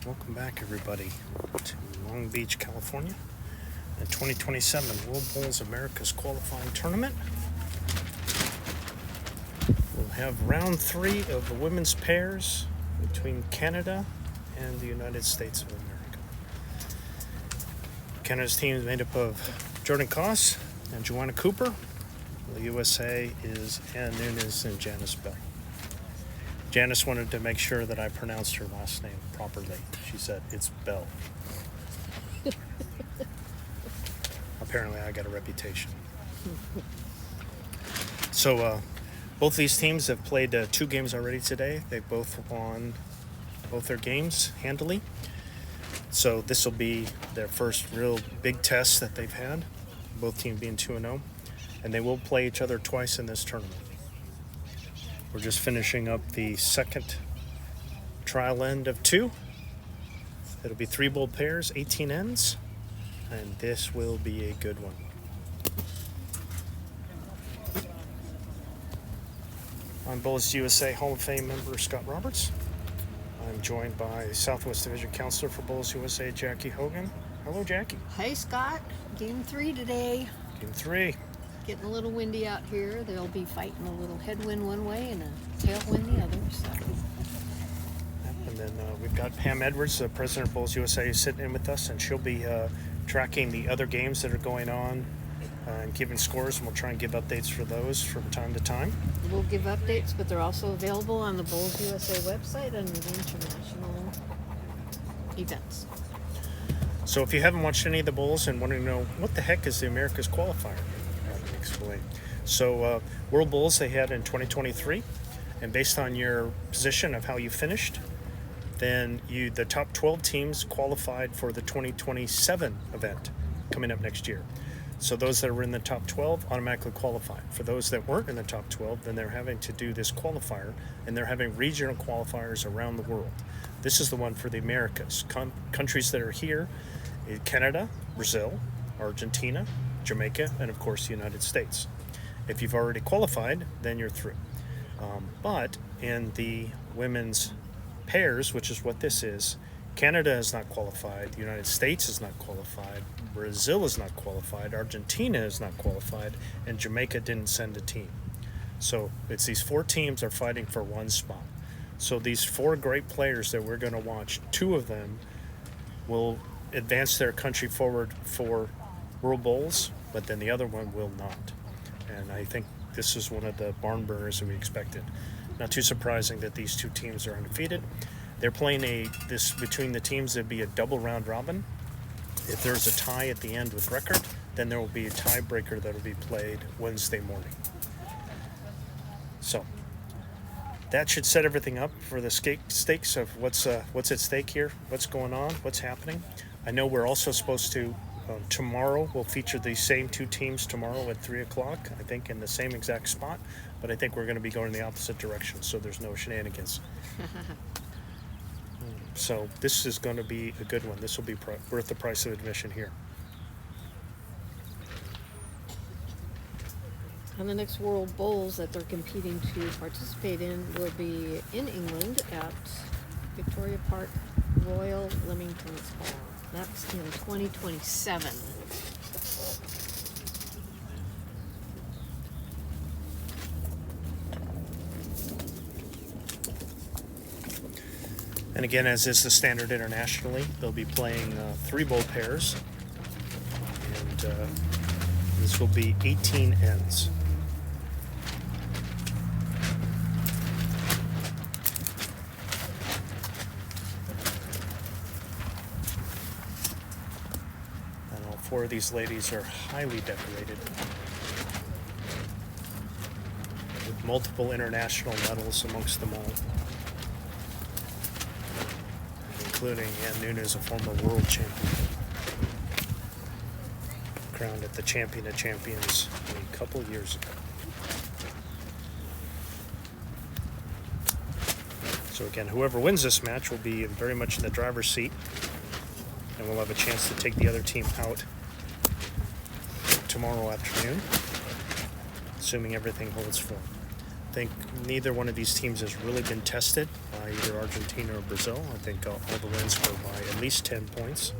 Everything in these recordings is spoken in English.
Welcome back, everybody, to Long Beach, California, the 2027 World Bowls America's qualifying tournament. We'll have round 3 of the women's pairs between Canada and the United States of America. Canada's team is made up of Jordan Koss and Joanna Cooper. The USA is Ann Nunes and Janice Bell. Janice wanted to make sure that I pronounced her last name properly. She said, it's Bell. Apparently I got a reputation. So both these teams have played 2 games already today. They both won both their games handily. So this will be their first real big test that they've had, both teams being 2-0. And they will play each other twice in this tournament. We're just finishing up the second trial end of 2. It'll be 3 bowl pairs, 18 ends, and this will be a good one. I'm Bowls USA Hall of Fame member Scott Roberts. I'm joined by Southwest Division Counselor for Bowls USA, Jackie Hogan. Hello, Jackie. Hey, Scott. Game 3 today. Game 3. Getting a little windy out here. They'll be fighting a little headwind one way and a tailwind the other. So. And then we've got Pam Edwards, the president of Bowls USA, who's sitting in with us, and she'll be tracking the other games that are going on and giving scores, and we'll try and give updates for those from time to time. We'll give updates, but they're also available on the Bowls USA website under the international events. So if you haven't watched any of the bowls and want to know what the heck is the America's qualifier, let me explain. So World Bowls they had in 2023, and based on your position of how you finished, then the top 12 teams qualified for the 2027 event coming up next year. So those that were in the top 12 automatically qualified. For those that weren't in the top 12, then they're having to do this qualifier, and they're having regional qualifiers around the world. This is the one for the Americas. Countries that are here: Canada, Brazil, Argentina, Jamaica, and of course the United States. If you've already qualified, then you're through. But in the women's pairs, which is what this is, Canada is not qualified, the United States is not qualified, Brazil is not qualified, Argentina is not qualified, and Jamaica didn't send a team. So it's these 4 teams are fighting for one spot. So these 4 great players that we're going to watch, 2 of them will advance their country forward for World Bowls, but then the other one will not. And I think this is one of the barn burners that we expected. Not too surprising that these 2 teams are undefeated. They're playing between the teams, there'd be a double round robin. If there's a tie at the end with record, then there will be a tiebreaker that will be played Wednesday morning. So that should set everything up for the stakes of what's at stake here, what's going on, what's happening. I know we're also supposed to, tomorrow we'll feature the same 2 teams tomorrow at 3 o'clock, I think in the same exact spot, but I think we're going to be going in the opposite direction, so there's no shenanigans. So this is going to be a good one. This will be worth the price of admission here. And the next World Bowls that they're competing to participate in will be in England at Victoria Park Royal Leamington's Hall. That's in 2027. And again, as is the standard internationally, they'll be playing 3 bowl pairs, and this will be 18 ends. And all 4 of these ladies are highly decorated with multiple international medals amongst them all, including Ann Nunes, a former world champion, crowned at the Champion of Champions a couple years ago. So again, whoever wins this match will be very much in the driver's seat, and we'll have a chance to take the other team out tomorrow afternoon, assuming everything holds form. think neither one of these teams has really been tested by either Argentina or Brazil. I think all the wins were by at least 10 points.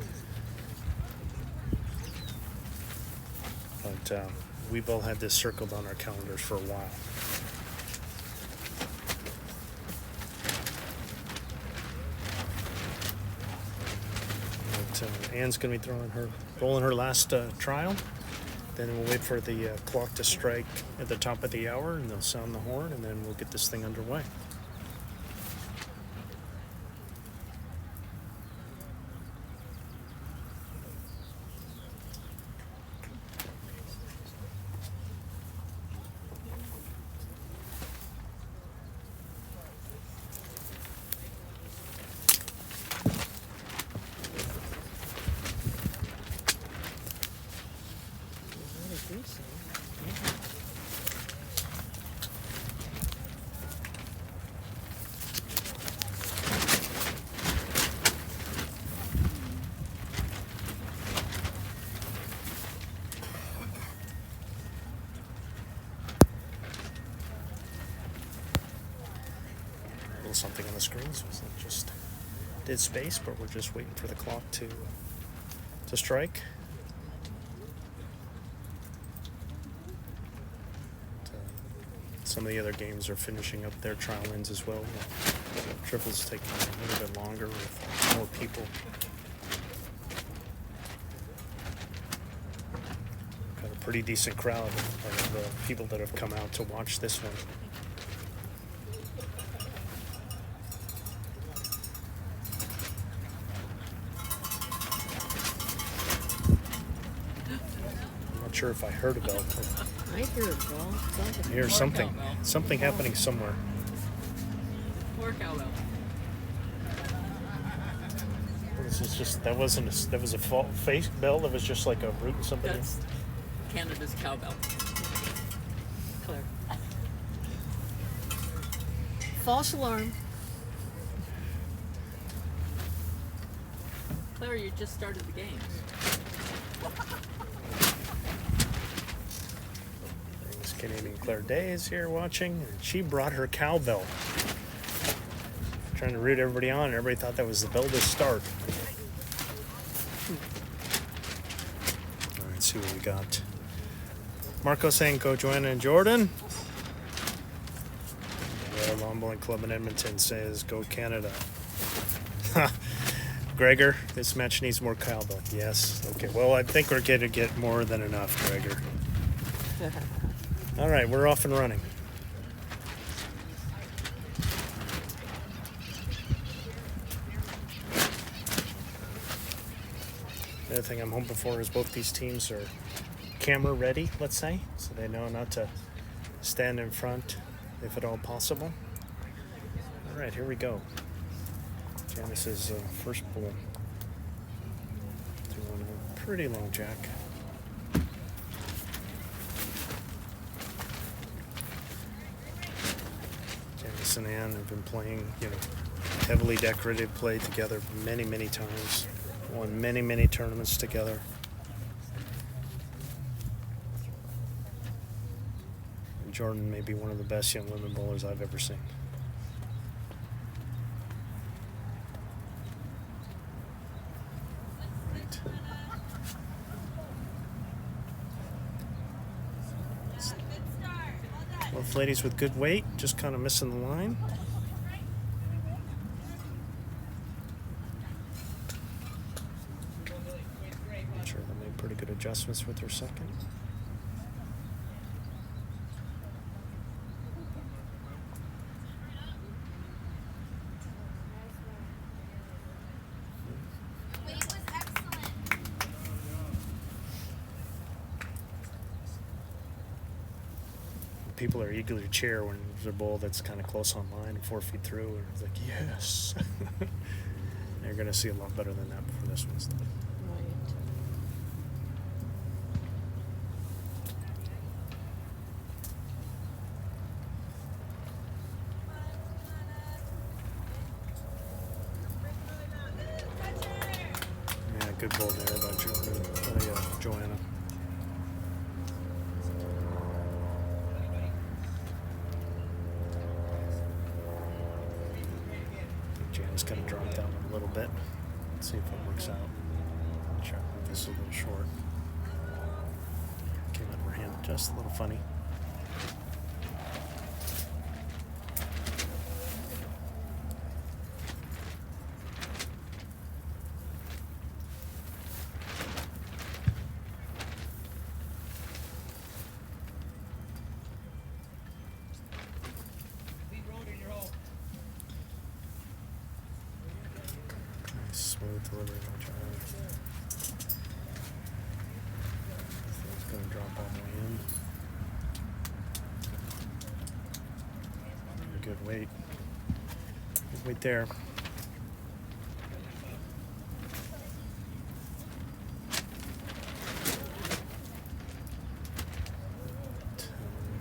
But we've all had this circled on our calendars for a while. But Anne's going to be rolling her last trial. Then we'll wait for the clock to strike at the top of the hour, and they'll sound the horn, and then we'll get this thing underway. Something on the screen, so it's not just dead space, but we're just waiting for the clock to strike. Some of the other games are finishing up their trial ends as well. Triples taking a little bit longer with more people. Got a pretty decent crowd of people that have come out to watch this one. Sure if I heard a bell. I hear a bell. I hear something happening somewhere. Poor cowbell. This is just that was a fake bell. That was just like a rooting somebody. That's Canada's cowbell. Claire. False alarm. Claire, you just started the games. Canadian Claire Day is here watching, and she brought her cowbell. Trying to root everybody on, and everybody thought that was the bell to start. All right, let's see what we got. Marco saying go Joanna and Jordan. Royal Lawn Bowling Club in Edmonton says go Canada. Gregor, this match needs more cowbell. Yes. Okay. Well, I think we're going to get more than enough, Gregor. All right, we're off and running. The other thing I'm hoping for is both these teams are camera ready, let's say, so they know not to stand in front if at all possible. All right, here we go. Janice's first bowl. Throwing a pretty long jack. Janice and Anne have been playing, heavily decorated, played together many, many times. Won many, many tournaments together. And Jordan may be one of the best young women bowlers I've ever seen. Right. Both ladies with good weight, just kind of missing the line. I'm sure they made pretty good adjustments with their second. People are eagerly cheer when there's a bowl that's kind of close on line and 4 feet through, and it's like, yes. They're going to see a lot better than that before this one's done. Yeah, good bowl there by Joanna. Janice gonna drop down a little bit. See if it works out. Check. This is a little short. Came out of her hand just a little funny. Nice smooth delivery by Joanna. This thing's gonna drop all the way in. Good weight. Good weight there.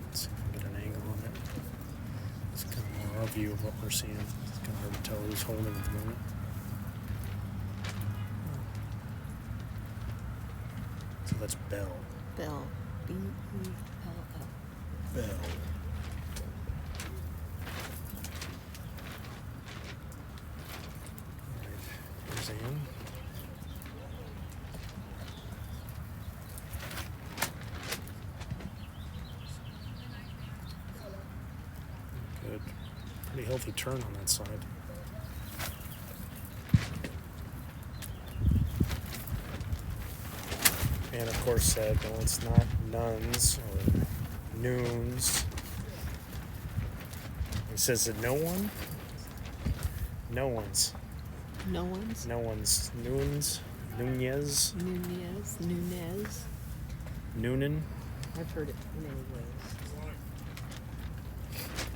Let's see if we can get an angle on it. It's kind of more our view of what we're seeing. It's kind of hard to tell who's holding at the moment. So that's Bell. Bell. B-E-L-L. Bell. Alright, here's Ann. Good. Pretty healthy turn on that side. And of course said, no, it's not Nunes or Nunes. He says that no one? No one's. No one's? No one's. Nunes? Nunes? Nunes. Noonan? I've heard it many ways.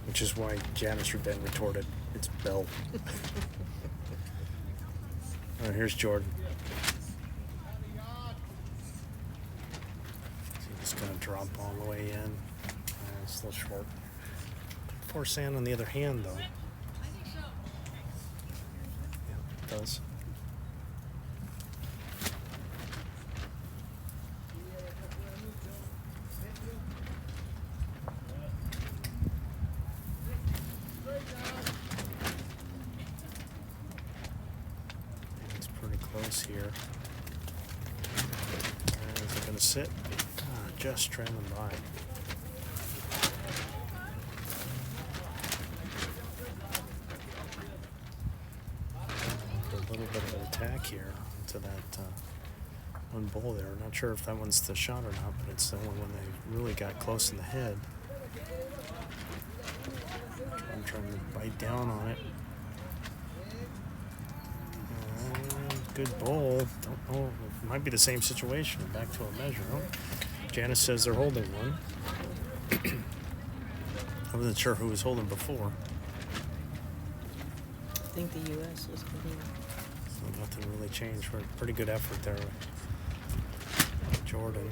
Which is why Janice then retorted, it's Bell. Oh, here's Jordan. It's going to drop all the way in. It's a little short. Poor sand on the other hand, though. Yeah, it does. It's pretty close here. Is it going to sit? Just trailing by. A little bit of an attack here to that one bull there. Not sure if that one's the shot or not, but it's the one when they really got close in the head. I'm trying to bite down on it. Good bull. Don't know. It might be the same situation. Back to a measure. Oh. Janice says they're holding one. I wasn't sure who was holding before. I think the U.S. was holding. So nothing really changed. For a pretty good effort there. Jordan.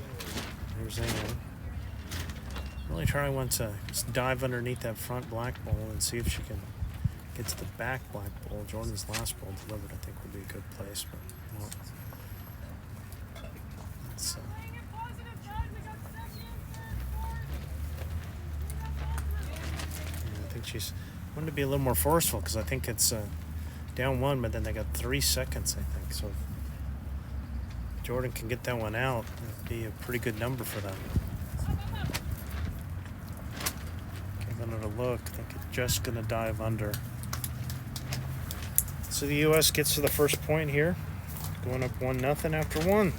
There's Ann. Really trying one to just dive underneath that front black bull and see if she can get to the back black bull. Jordan's last bull delivered, I think, would be a good place, but no. It's, I think she's wanted to be a little more forceful because I think it's down one, but then they got 3 seconds, I think. So if Jordan can get that one out, it'd be a pretty good number for them. Giving it a look, I think it's just going to dive under. So the U.S. gets to the first point here, going up 1-0 after one.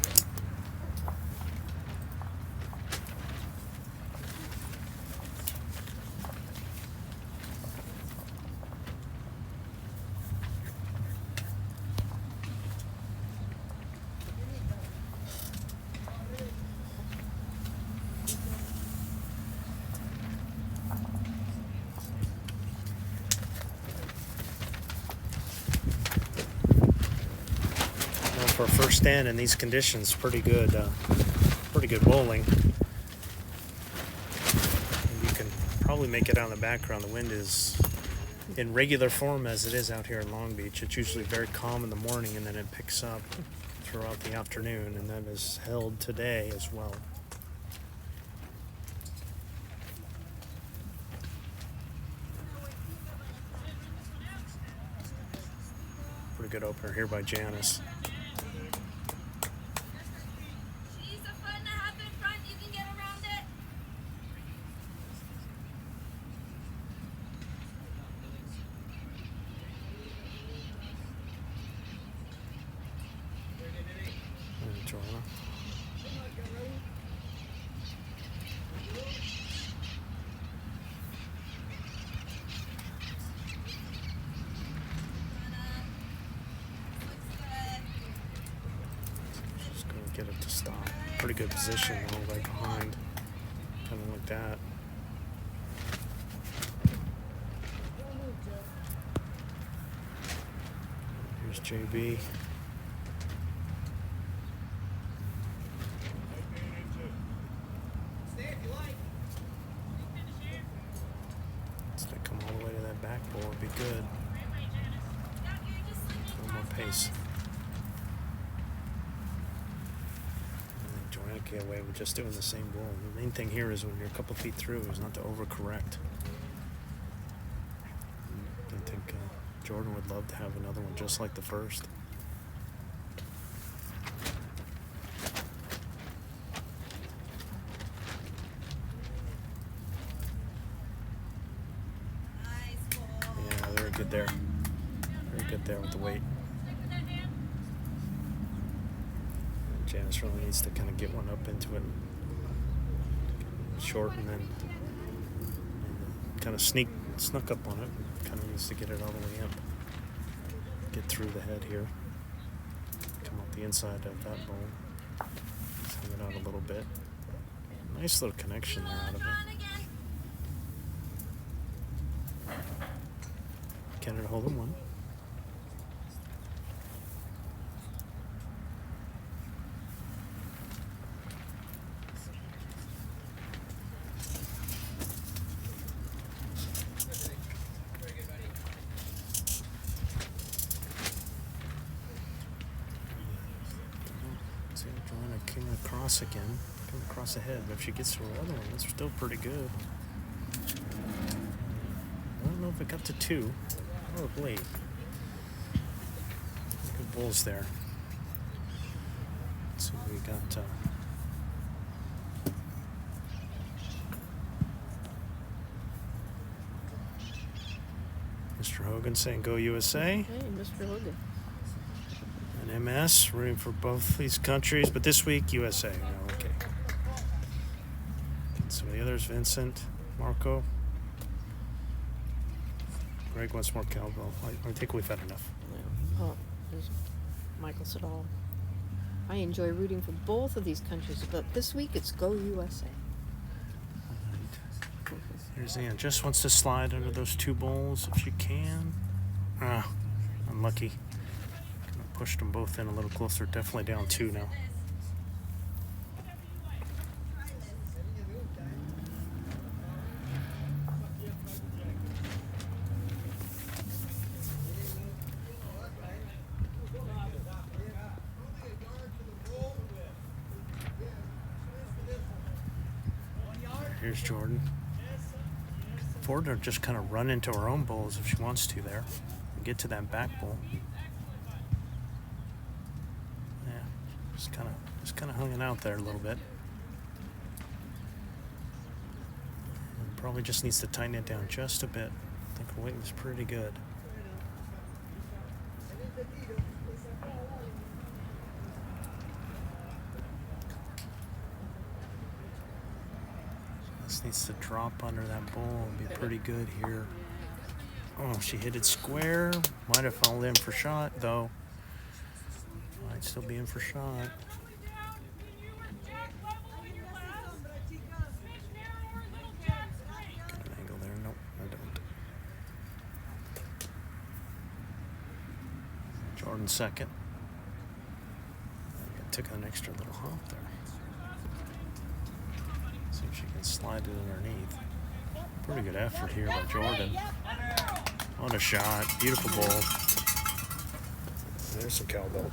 For a first stand in these conditions, pretty good bowling. And you can probably make it out in the background. The wind is in regular form as it is out here in Long Beach. It's usually very calm in the morning and then it picks up throughout the afternoon, and that is held today as well. good opener here by Janice. She's a foot and a half in front. You can get around it. And Joanna. Just gonna get it to stop. Pretty good position though, right behind. Kind of like that. Here's JB. It's gonna come all the way to that back ball. It'd be good. A little more pace. And Joanna get away with just doing the same ball. The main thing here is when you're a couple feet through is not to overcorrect. I think Jordan would love to have another one just like the first. Yeah, very good there. Very good there with the weight. And Janice really needs to kind of get one up into it. Short and then kind of snuck up on it. Kind of needs to get it all the way up. Get through the head here. Come up the inside of that bone. Swing it out a little bit. Nice little connection there out of it. Canada holding one. See Joanna came across again. Came across the head, but if she gets to her other one, that's still pretty good. I don't know if it got to 2. Probably. Good bulls there. Let's see what we got. Mr. Hogan saying go USA. Hey, Mr. Hogan. And MS rooting for both these countries, but this week USA. Oh, okay. Some of the others, Vincent, Marco. Greg wants more cowbell. I think we've had enough. Oh, there's Michael Siddall. I enjoy rooting for both of these countries, but this week it's Go USA. Right. Here's Ann. Just wants to slide under those 2 bowls if she can. Ah, unlucky. Kind of pushed them both in a little closer. Definitely down 2 now. Here's Jordan. Ford will just kind of run into her own bowls if she wants to there. And get to that back bowl. Yeah, just kind of hanging out there a little bit. And probably just needs to tighten it down just a bit. I think her weight was pretty good. This needs to drop under that bowl and be pretty good here. Oh, she hit it square. Might have fallen in for shot, though. Might still be in for shot. Get an angle there. Nope, I don't. Jordan second. Took an extra little hop there. See if she can slide it underneath. Pretty good effort here by Jordan. What a shot. Beautiful ball. There's some cowbell.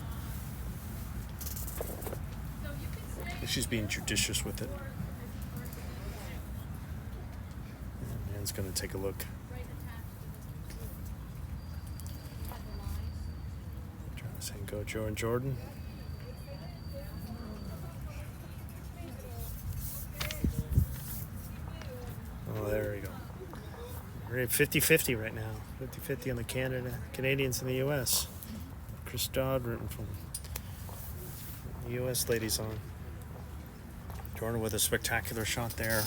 She's being judicious with it. And Ann's going to take a look. Saying go Joe and Jordan. Oh, there we go. We're at 50-50 right now. 50-50 on the Canadians and the U.S. Chris Dodd rooting from the U.S. ladies on. Jordan with a spectacular shot there.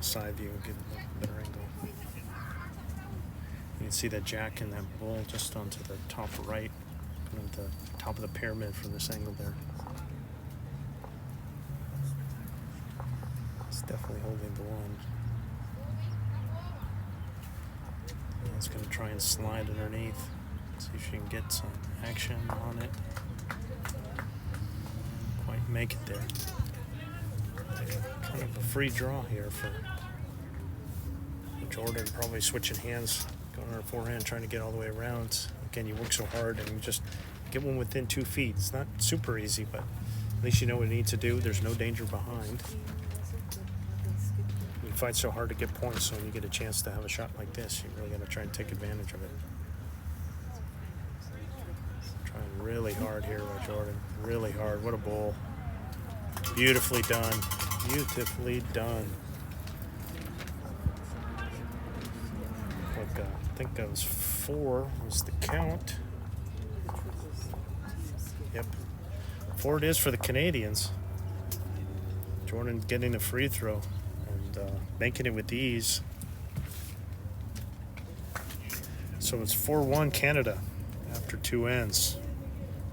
Side view, get a better angle. You can see that jack and that bull just onto the top right, kind of the top of the pyramid from this angle there. It's definitely holding the one. And it's going to try and slide underneath. See if she can get some action on it. Quite make it there. Kind of a free draw here for Jordan, probably switching hands, going on her forehand, trying to get all the way around. Again, you work so hard and you just get one within 2 feet. It's not super easy, but at least you know what you need to do. There's no danger behind. You fight so hard to get points, so when you get a chance to have a shot like this, you really got to try and take advantage of it. Trying really hard here by Jordan. Really hard. What a bowl. Beautifully done. Beautifully done. I think that was 4 was the count. Yep. 4 it is for the Canadians. Jordan getting the free throw and making it with ease. So it's 4-1 Canada after 2 ends.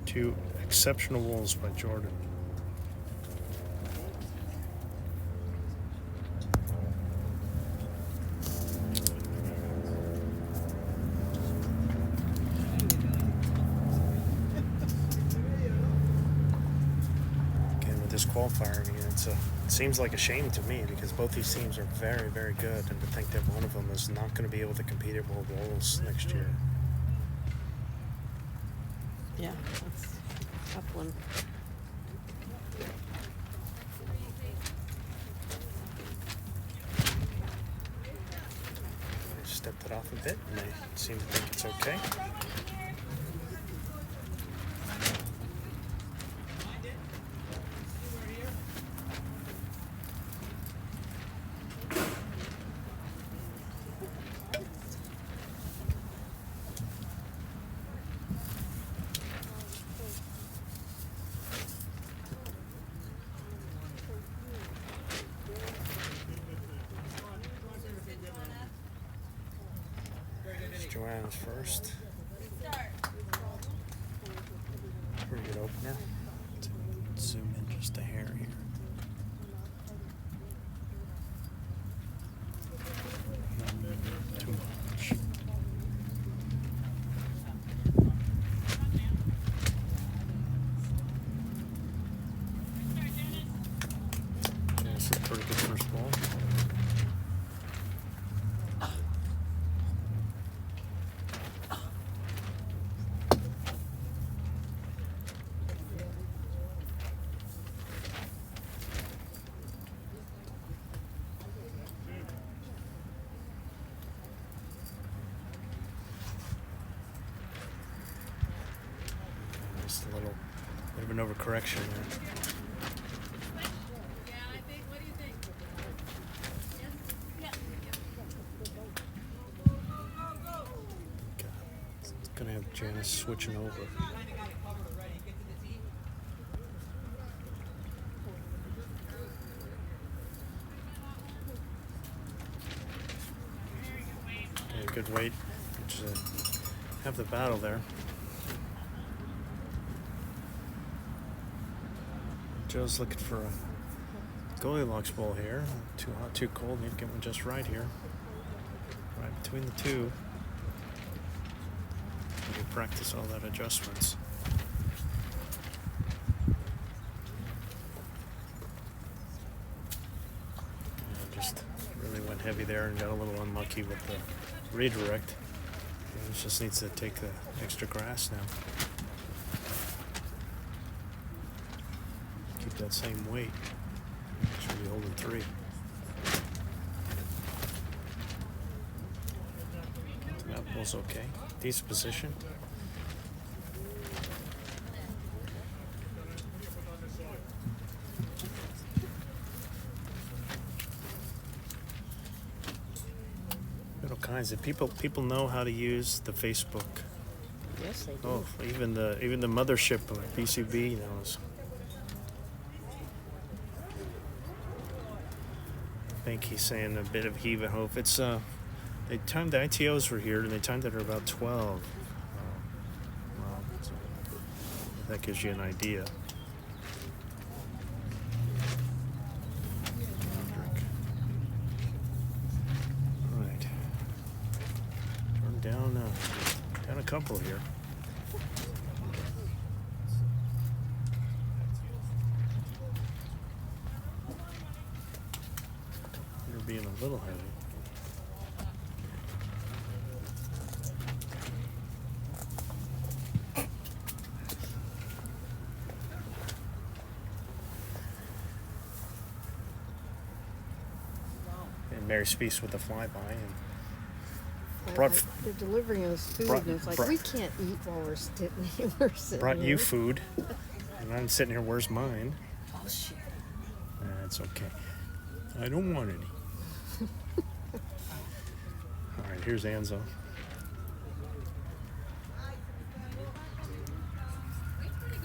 2 exceptional bowls by Jordan. Qualifier. I mean, it seems like a shame to me because both these teams are very, very good, and to think that one of them is not going to be able to compete at World Bowls next year. Yeah, that's a tough one. They stepped it off a bit, and they seem to think it's okay. Joanna's first. Pretty good opener. Zoom in just a hair here. Not too much. Janice is a pretty good first ball. Just a little bit of an overcorrection there. What do you think? God, it's gonna have Janice switching over. Okay, good weight. Just have the battle there. Joe's looking for a Goldilocks bowl here. Too hot, too cold. Need to get one just right here. Right between the two. We practice all that adjustments. Just really went heavy there and got a little unlucky with the redirect. It just needs to take the extra grass now. Keep that same weight. Should be holding 3. bull's okay. Decent position. All kinds of people know how to use the Facebook. Yes, they do. Oh, even the mothership of BCB knows. I think he's saying a bit of heave and hope. It's they timed the ITOs were here and they timed it at about 12. Well, so that gives you an idea. All right, turn down a couple here. You're being a little heavy. And Mary Speaks with the flyby. And brought- They're delivering us food, brought- and it's like, brought- we can't eat while we're sitting brought here. you food, and I'm sitting here. Where's mine? Oh shit. That's okay. I don't want any. All right, here's Anzo.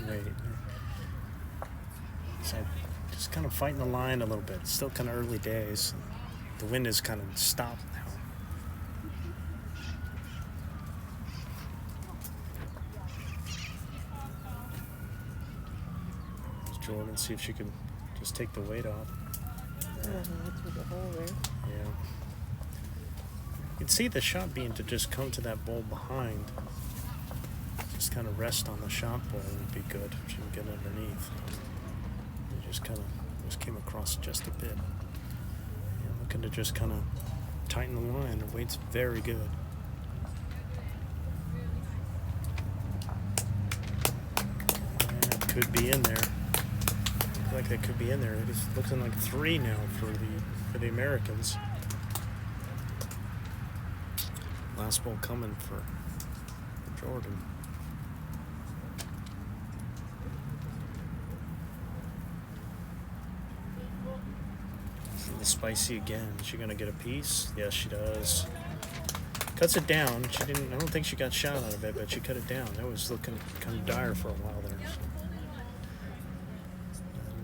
Great. So just kind of fighting the line a little bit. It's still kind of early days. The wind is kind of stopped now. There's Jordan, see if she can just take the weight off. Through the hole there. Yeah. You can see the shot being to just come to that bowl behind. Just kind of rest on the shot bowl would be good if you can get underneath. You just kind of came across just a bit. Yeah, looking to just kind of tighten the line. The weight's very good. Yeah, it could be in there. Looks like they could be in there. It's looking like 3 now for the Americans. Last ball coming for Jordan. The spicy again. Is she gonna get a piece? Yes, she does. Cuts it down. She didn't. I don't think she got shot out of it, but she cut it down. That was looking kind of dire for a while there. So.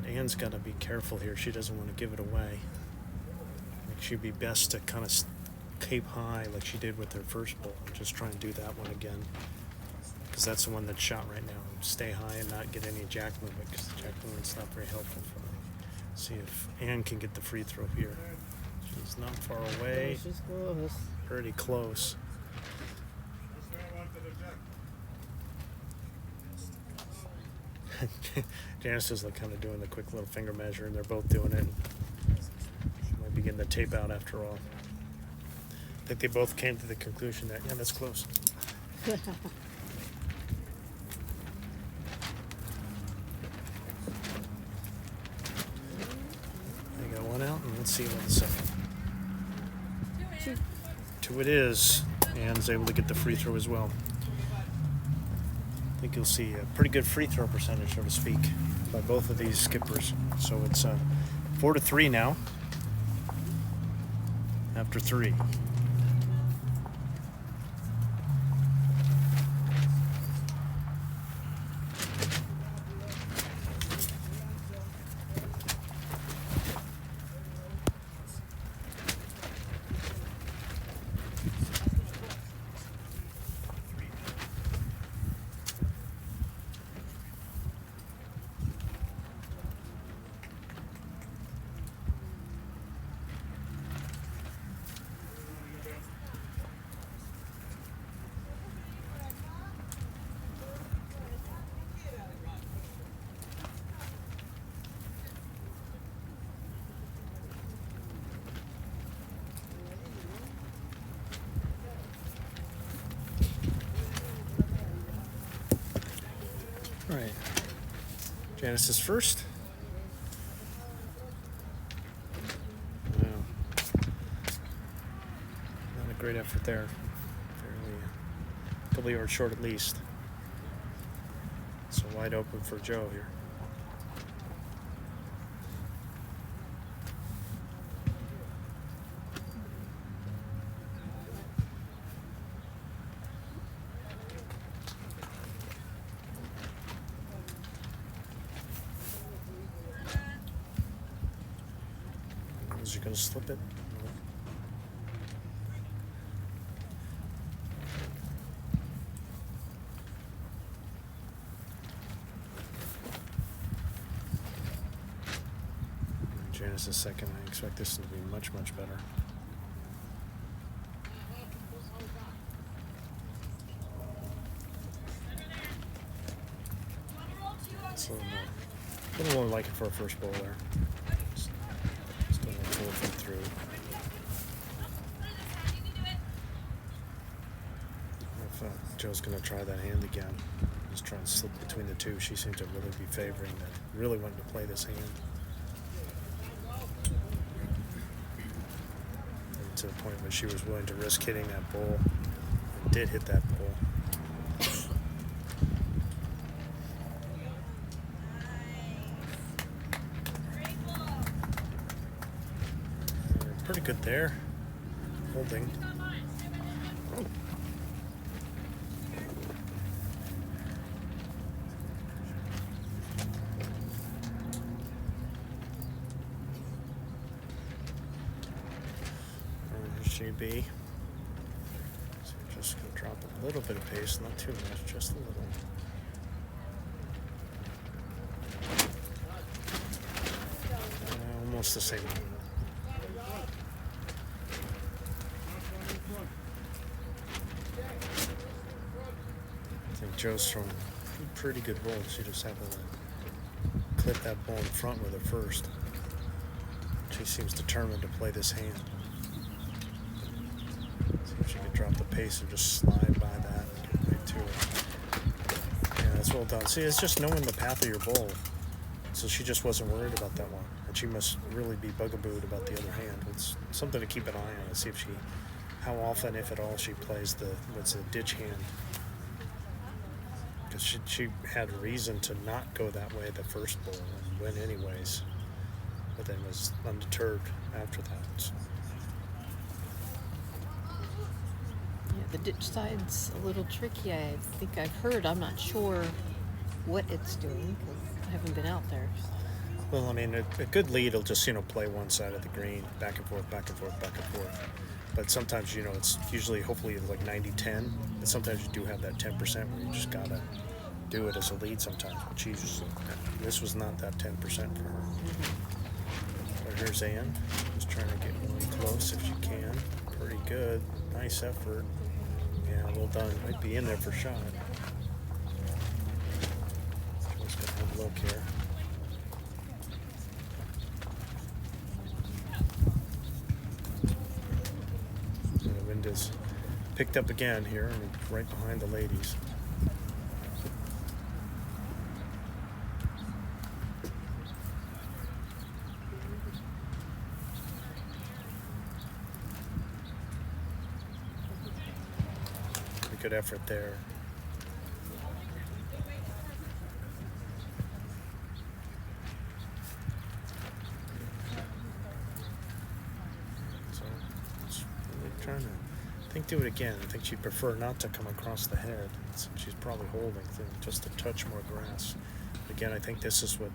And Anne's got to be careful here. She doesn't want to give it away. I think she'd be best to kind of cape high like she did with her first bowl and just try and do that one again, because that's the one that's shot right now. Stay high and not get any jack movement, because the jack movement's not very helpful for them. See if Anne can get the free throw here. She's not far away. Oh, she's close. Pretty close. Janice is like kind of doing the quick little finger measure, and they're both doing it. She might be getting the tape out after all. I think they both came to the conclusion that, yeah, that's close. They got one out, and let's see what the second. 2 it is. Anne's able to get the free throw as well. I think you'll see a pretty good free throw percentage, so to speak, by both of these skippers. So it's 4-3 now. After 3. All right. Janice is first. Wow. Not a great effort there. Fairly probably, or short at least. So wide open for Joe here. Is he going to slip it? No. Janice is second. I expect this to be much, much better. So, a little more like it for a first bowl there. Still not full from through. If Joe's going to try that hand again, just try and slip between the two. She seemed to really be favoring that, really wanted to play this hand. And to the point where she was willing to risk hitting that bowl, and did hit that bowl. Pretty good there. Holding. Here she be. So we're just going to drop a little bit of pace, not too much, just a little. Almost the same. I think Joe's throwing a pretty good roll. She just happened to clip that ball in front with her first. She seems determined to play this hand. See if she can drop the pace and just slide by that and get right to it. Yeah, that's well done. See, it's just knowing the path of your bowl. So she just wasn't worried about that one. And she must really be bugabooed about the other hand. It's something to keep an eye on and see if she, how often, if at all, she plays the, what's a ditch hand. Because she had reason to not go that way the first bowl and win anyways, but then was undeterred after that. So. Yeah, the ditch side's a little tricky. I think I've heard. I'm not sure what it's doing because I haven't been out there. Well, I mean, a good lead will just, play one side of the green, back and forth, back and forth, back and forth. But sometimes, it's usually, hopefully, like 90-10. And sometimes you do have that 10% where you just got to do it as a lead sometimes. But this was not that 10% for her. But here's Ann, just trying to get one close if she can. Pretty good. Nice effort. Yeah, well done. Might be in there for shot. Just going to have a look here. Is picked up again here and right behind the ladies. Pretty good effort there. So it's really trying to do it again. I think she'd prefer not to come across the head. She's probably holding just a touch more grass. Again, I think this is what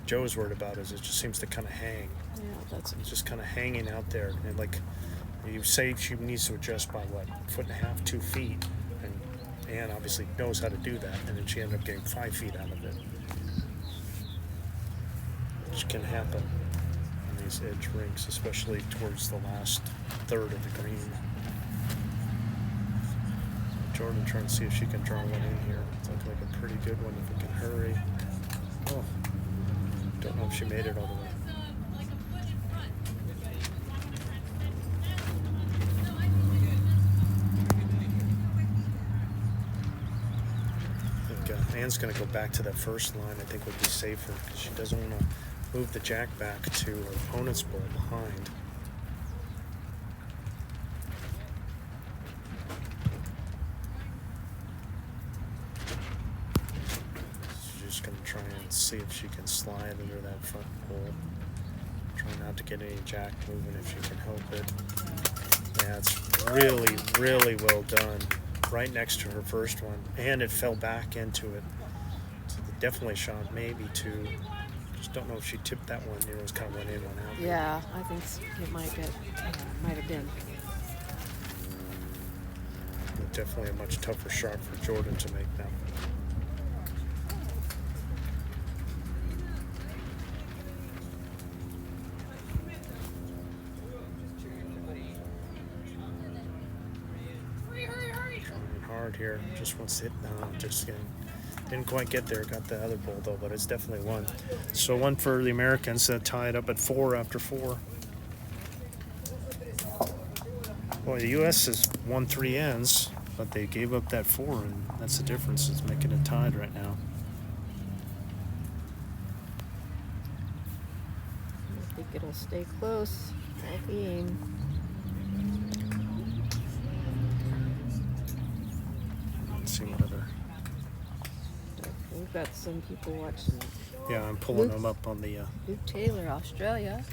Joe's worried about is it just seems to kind of hang. Yeah, it's just kind of hanging out there. And like you say, she needs to adjust by what, 1.5 to 2 feet. And Ann obviously knows how to do that. And then she ended up getting 5 feet out of it. Which can happen in these edge rinks, especially towards the last third of the green. Jordan trying to see if she can draw one in here. It's looking like a pretty good one if we can hurry. Oh, don't know if she made it all the way. I think Ann's going to go back to that first line. I think would be safer because she doesn't want to move the jack back to her opponent's ball behind. And see if she can slide under that front pole. Try not to get any jack moving if she can help it. Yeah, it's really, really well done. Right next to her first one. And it fell back into it. So they definitely shot maybe two. Just don't know if she tipped that one. It was kind of went in, went out. Yeah, I think it might have been. Definitely a much tougher shot for Jordan to make that. Trying hard here. Just wants to hit. No, just getting. Didn't quite get there. Got the other ball though, but it's definitely one. So one for the Americans that tied up at 4 after 4. Well, the U.S. has won 3 ends, but they gave up that 4, and that's the difference. It's making it tied right now. I think it'll stay close all game. Let's see what other. We've got some people watching. Yeah, I'm pulling them up on the. Luke Taylor, Australia.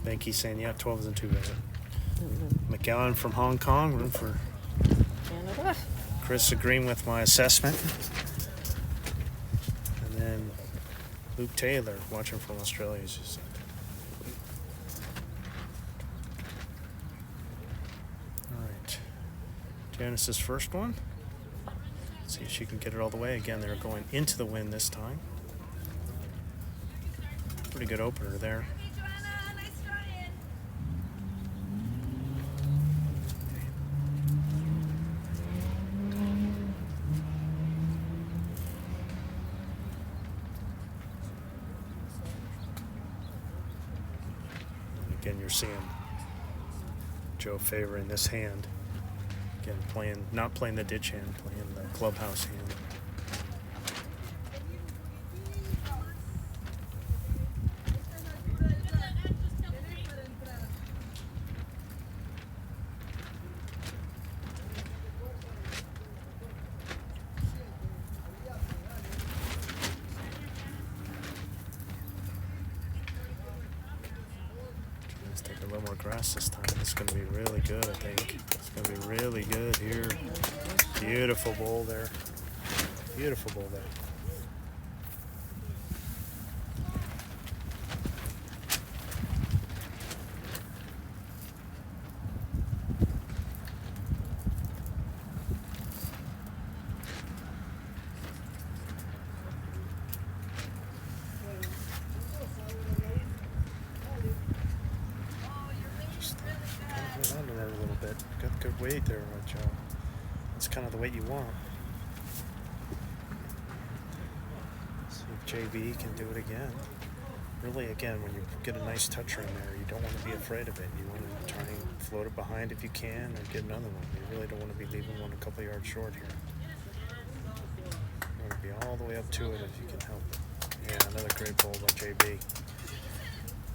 Banky saying, yeah, 12s and 2 better. And then McGowan from Hong Kong, room for Canada. Chris agreeing with my assessment. And then Luke Taylor, watching from Australia, as you said. All right. Janice's first one. See if she can get it all the way. Again, they're going into the wind this time. Pretty good opener there. Hey, Joanna, nice trying. Again, you're seeing Joe favoring this hand. Again, not playing the ditch hand, playing the clubhouse hand. Let's take a little more grass this time. It's going to be really good, I think. It's going to be really good here. Beautiful bowl there. Beautiful bowl there. Just hold on to that a little bit. Got good weight there, Joe. That's kind of the weight you want. See if JB can do it again. Really, again, when you get a nice toucher in there, you don't want to be afraid of it. You want to try and float it behind if you can and get another one. You really don't want to be leaving one a couple yards short here. You want to be all the way up to it if you can help it. Yeah, another great bowl by JB.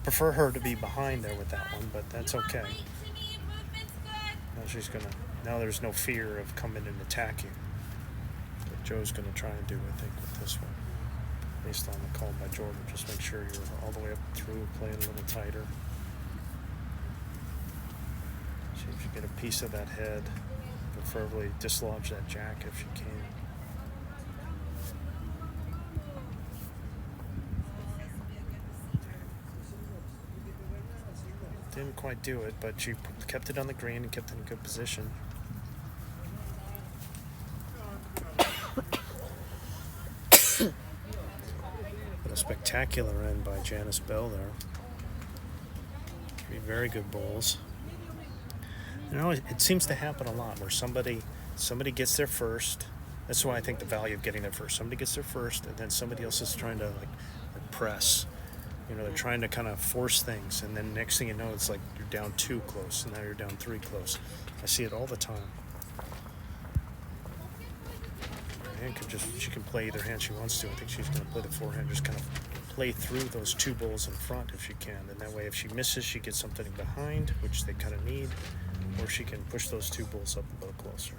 Prefer her to be behind there with that one, but that's okay. Now she's gonna. Now there's no fear of coming and attacking. What Joe's gonna try and do, I think, with this one, based on the call by Jordan. Just make sure you're all the way up through, playing a little tighter. See if you get a piece of that head. Preferably dislodge that jack if you can. Didn't quite do it, but she kept it on the green and kept it in good position. But a spectacular end by Janice Bell there. 3 very good bowls. You know, it seems to happen a lot where somebody gets there first. That's why I think the value of getting there first. Somebody gets there first, and then somebody else is trying to like press. You know, they're trying to kind of force things, and then next thing you know, it's like you're down 2 close, and now you're down 3 close. I see it all the time. And she can play either hand she wants to. I think she's going to play the forehand, just kind of play through those 2 bowls in front if she can. And that way, if she misses, she gets something behind, which they kind of need, or she can push those 2 bowls up a little closer.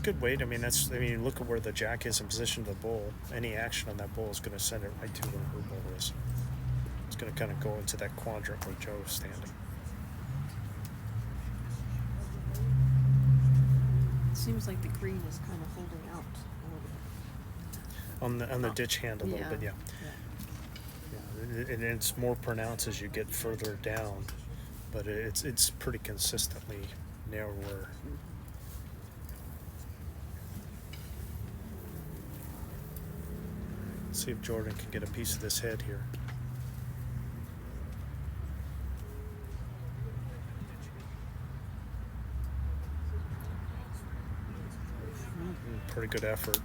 good weight. I mean, look at where the jack is in position of the bull. Any action on that bull is going to send it right to where her bull is. It's going to kind of go into that quadrant where Joe's standing. It seems like the green is kind of holding out a little bit. On the ditch hand a little Yeah. bit, yeah. And it's more pronounced as you get further down, but it's pretty consistently narrower. Let's see if Jordan can get a piece of this head here. Pretty good effort.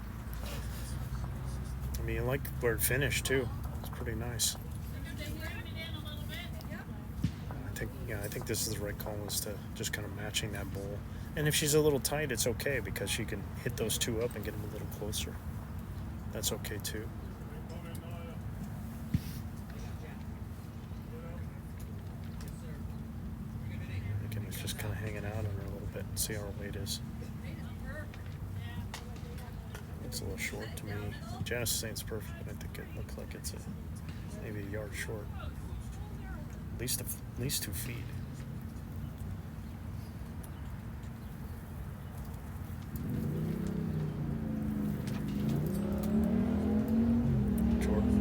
I mean, you like where it finished too. It's pretty nice. I think this is the right call, is to just kind of matching that bull. And if she's a little tight, it's okay, because she can hit those two up and get them a little closer. That's okay too. Again, it's just kind of hanging out on her a little bit and see how her weight is. It's a little short to me. Janice is saying it's perfect, but I think it looks like it's maybe a yard short. At least 2 feet. Jordan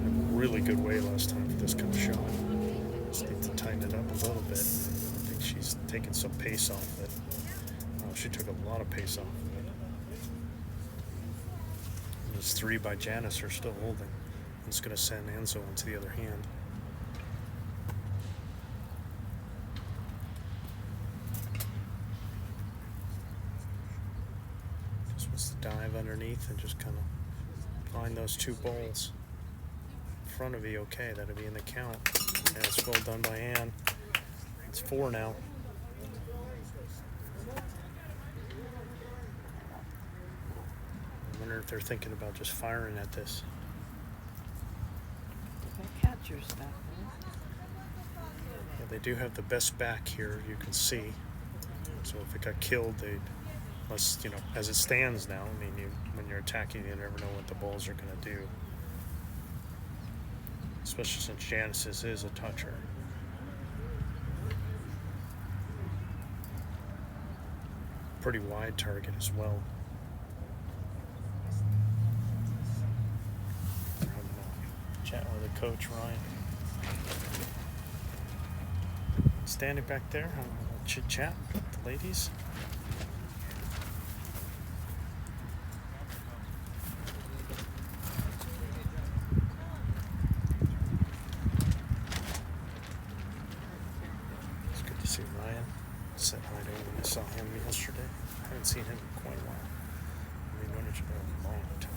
had a really good way last time for this kind of shot. Just need to tighten it up a little bit. I think she's taking some pace off of it. Oh, she took a lot of pace off of it. Those 3 by Janice are still holding. It's going to send Enzo into the other hand. Just wants to dive underneath and just kind of find those 2 bowls. In front of you, okay, that'll be in the count. Yeah, it's well done by Ann. It's 4 now. I wonder if they're thinking about just firing at this. That catcher's back there. Yeah, they do have the best back here, you can see. So if it got killed, unless, as it stands now, I mean, when you're attacking, you never know what the bulls are going to do. Especially since Janice's is a toucher. Pretty wide target as well. Chat with the coach, Ryan. Standing back there, chit chat with the ladies. It's good to see Ryan. Said hi to him when I saw him yesterday. I haven't seen him in quite a while. We've known each other a long time.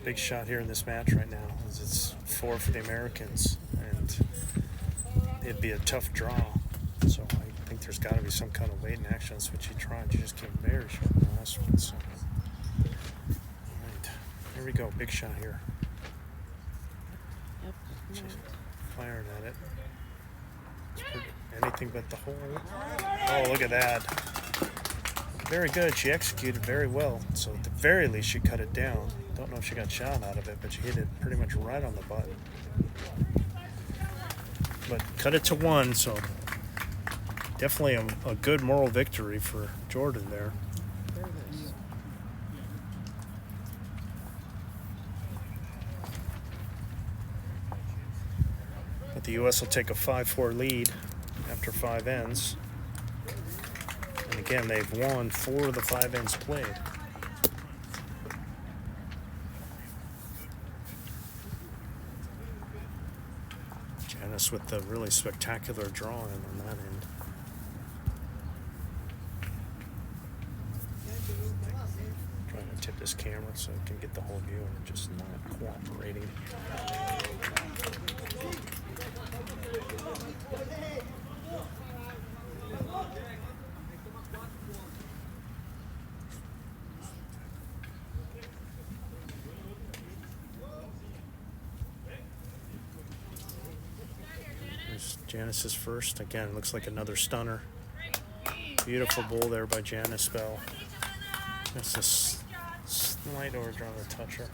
Big shot here in this match right now, as it's 4 for the Americans, and it'd be a tough draw. So I think there's got to be some kind of weight in action. That's what she tried. She just came very short in the last one. So, all right, here we go. Big shot here. Yep. She's firing at it. It's anything but the hole. Oh, look at that. Very good. She executed very well. So at the very least, she cut it down. Don't know if she got shot out of it, but she hit it pretty much right on the button. But cut it to 1, so definitely a good moral victory for Jordan there. Very nice. But the U.S. will take a 5-4 lead after 5 ends. And again, they've won 4 of the 5 ends played. Janice with the really spectacular drawing on that end. Trying to tip this camera so it can get the whole view, and it's just not cooperating. Janice is first. Again, looks like another stunner. Beautiful bowl there by Janice Bell. Okay, Joanna. That's a slight overdraw of the toucher.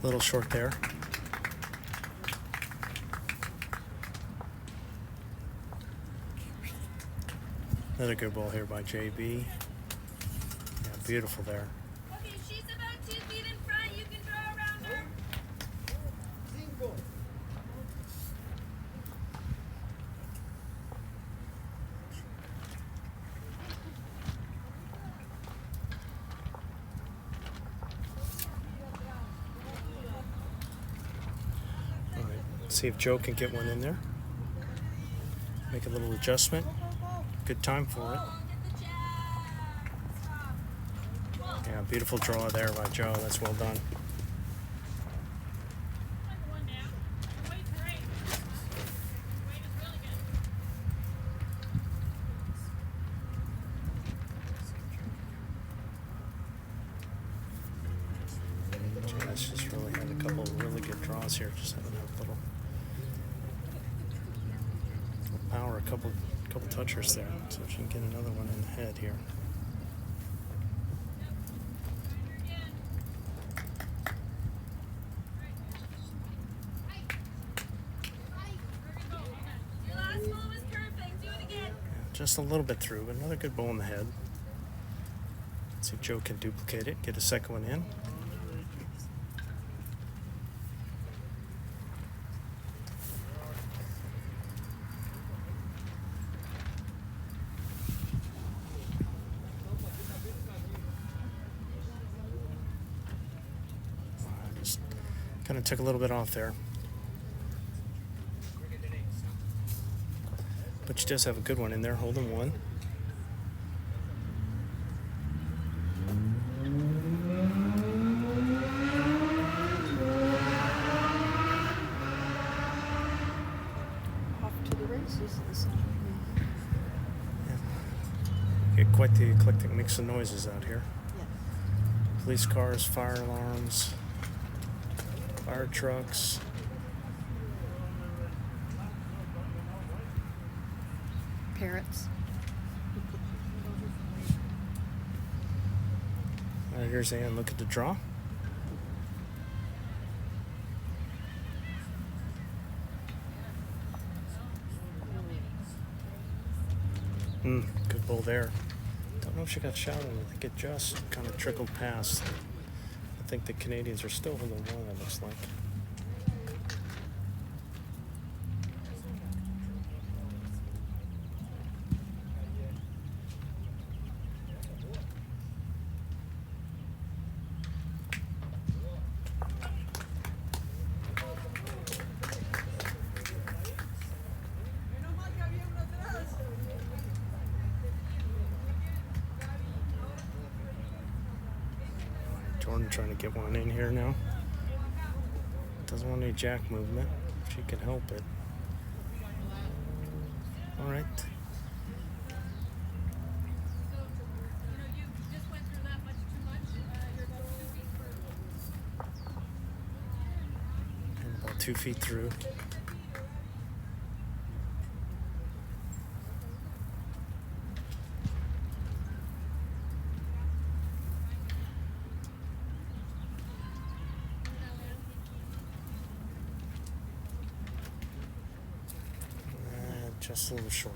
Little short there. Another good ball here by JB. Yeah, beautiful there. Okay, she's about 2 feet in front. You can draw around her. All right, see if Joe can get one in there. Make a little adjustment. Good time for it. Get the jab. Yeah, beautiful draw there by Joe. That's well done. Janice just really had a couple of really good draws here. Just having a little power, a couple touchers there, so she can get another one in the head here. Your last ball was perfect. Do it again. Yeah, just a little bit through, but another good ball in the head. See if Joe can duplicate it, get a second one in. Just kind of took a little bit off there. But she does have a good one in there, holding one. Off to the races this afternoon. Get quite the eclectic mix of noises out here. Yes. Police cars, fire alarms, fire trucks. Parrots. All right, here's Ann. Look at the draw. Good ball there. Don't know if she got shot on. I think it just kind of trickled past. I think the Canadians are still holding one, it looks like. Jordan trying to get one in here now. Doesn't want any jack movement. If she can help it. All right. And about 2 feet through. Just a little short.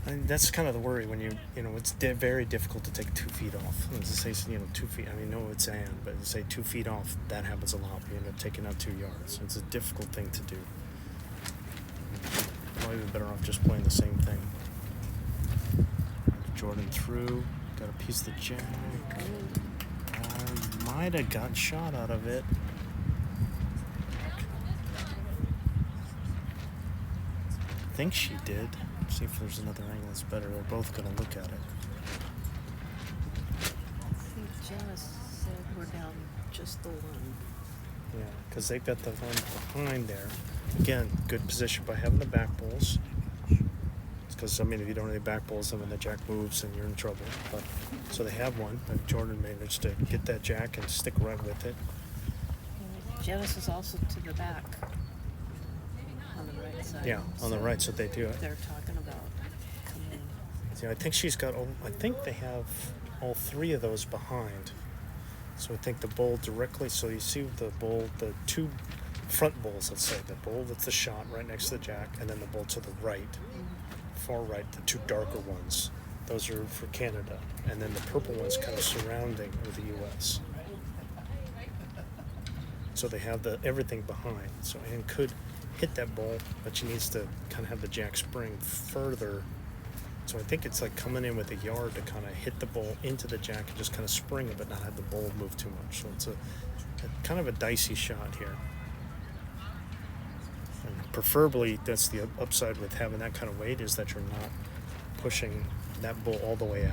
And that's kind of the worry when it's very difficult to take 2 feet off. Let's say 2 feet. I mean, no, it's Ann, but to say 2 feet off, that happens a lot. You end up taking out 2 yards. It's a difficult thing to do. Probably better off just playing the same thing. Jordan through, got a piece of the jack. Might have got shot out of it. think she did. See if there's another angle that's better. They're both going to look at it. I think Janice said we're down just the one. Yeah, because they've got the one behind there. Again, good position by having the back bowls. Because, I mean, if you don't have any back bowls, then when the jack moves, then you're in trouble. But so they have one, and Jordan managed to get that jack and stick right with it. Janice is also to the back on the right side. Yeah, on the right, so they do it. They're talking about coming in. See, I think she's got. I think they have all three of those behind. So I think the bowl directly. So you see the bowl, the two front bowls. Let's say the bowl that's the shot right next to the jack, and then the bowl to the right. Far right, the two darker ones, those are for Canada, and then the purple ones kind of surrounding with the U.S. So they have everything behind. So Anne could hit that ball, but she needs to kind of have the jack spring further. So I think it's like coming in with a yard to kind of hit the ball into the jack and just kind of spring it, but not have the ball move too much. So it's a kind of a dicey shot here. And preferably, that's the upside with having that kind of weight, is that you're not pushing that ball all the way out.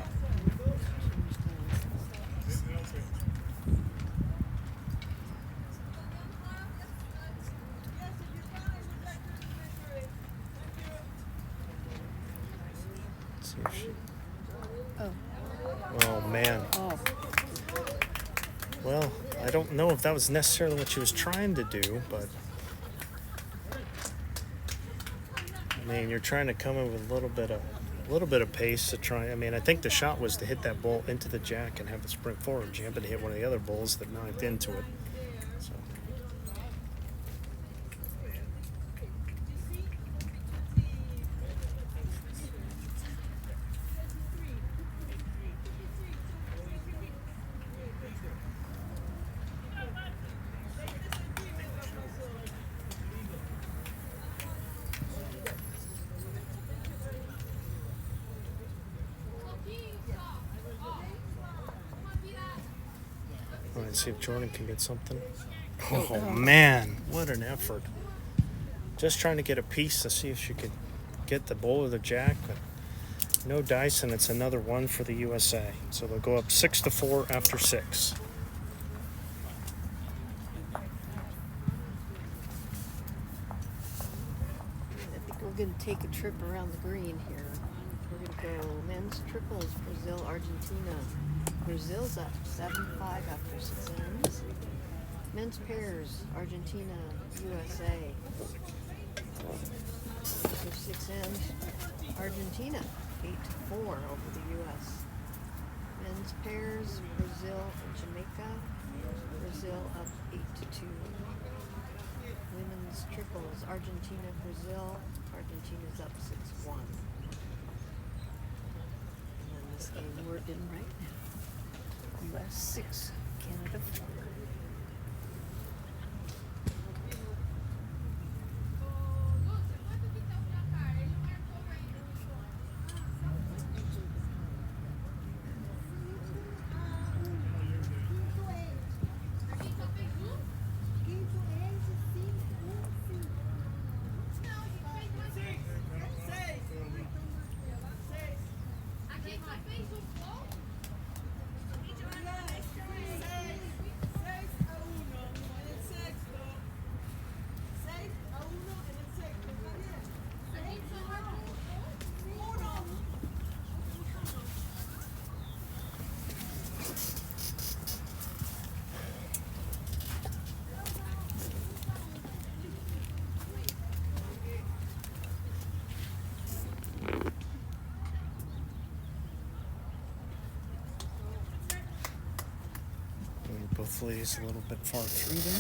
Let's see if she... Oh, man. Oh, Well, I don't know if that was necessarily what she was trying to do, but... I mean, you're trying to come in with a little bit of pace to try. I mean, I think the shot was to hit that ball into the jack and have it spring forward. She happened to hit one of the other balls that knocked into it. So. All right, see if Jordan can get something. Oh, man, what an effort. Just trying to get a piece to see if she could get the bowl or the jack, but no dice, and it's another one for the USA. So they'll go up 6-4 after 6. I think we're going to take a trip around the green here. We're going to go men's triples, Brazil, Argentina. Brazil's up 7-5 after 6 ends. Men's pairs, Argentina, USA. After 6 ends, Argentina 8-4 over the US. Men's pairs, Brazil and Jamaica. Brazil up 8-2. Women's triples, Argentina, Brazil. Argentina's up 6-1. And then this game we're in right now. US 6, Canada 4. Both ladies a little bit far through there.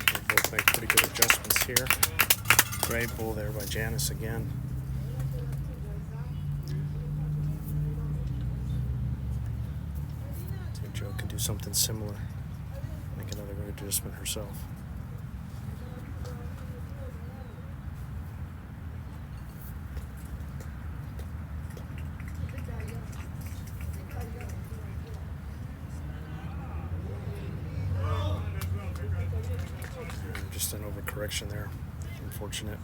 They both make pretty good adjustments here. Great ball there by Janice again. Joe can do something similar, make another good adjustment herself. Just an overcorrection there. Unfortunate.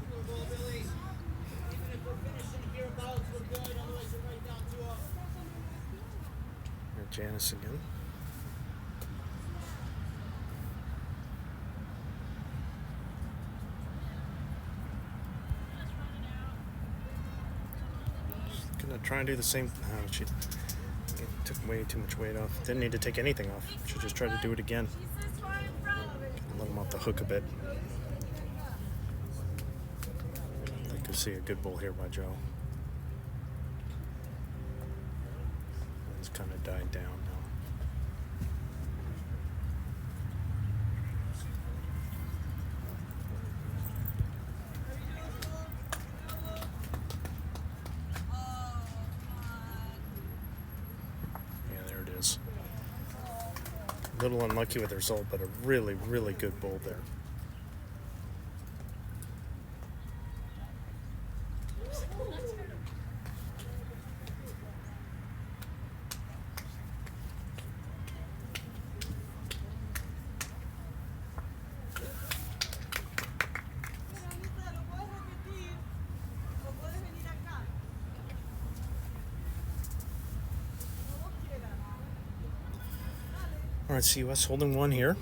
There's Janice again. Gonna try and do the same. Oh, she took way too much weight off. Didn't need to take anything off. She just tried to do it again. Let him off the hook a bit. I'd like to see a good bull here by Joe. It's kind of died down now. Yeah, there it is. A little unlucky with the result, but a really, really good bull there. All right, CUS holding one here.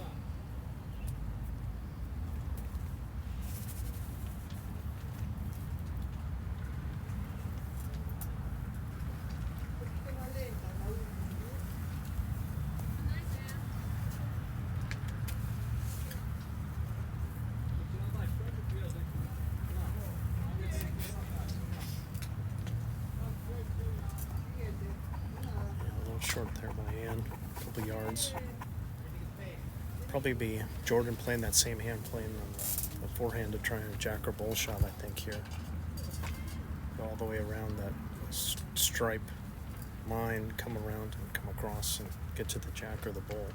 A little short there by Ann, a couple yards. Probably be Jordan playing that same hand, playing on the forehand to try and jack or bull shot, I think, here. Go all the way around that stripe line, come around and come across and get to the jack or the bull.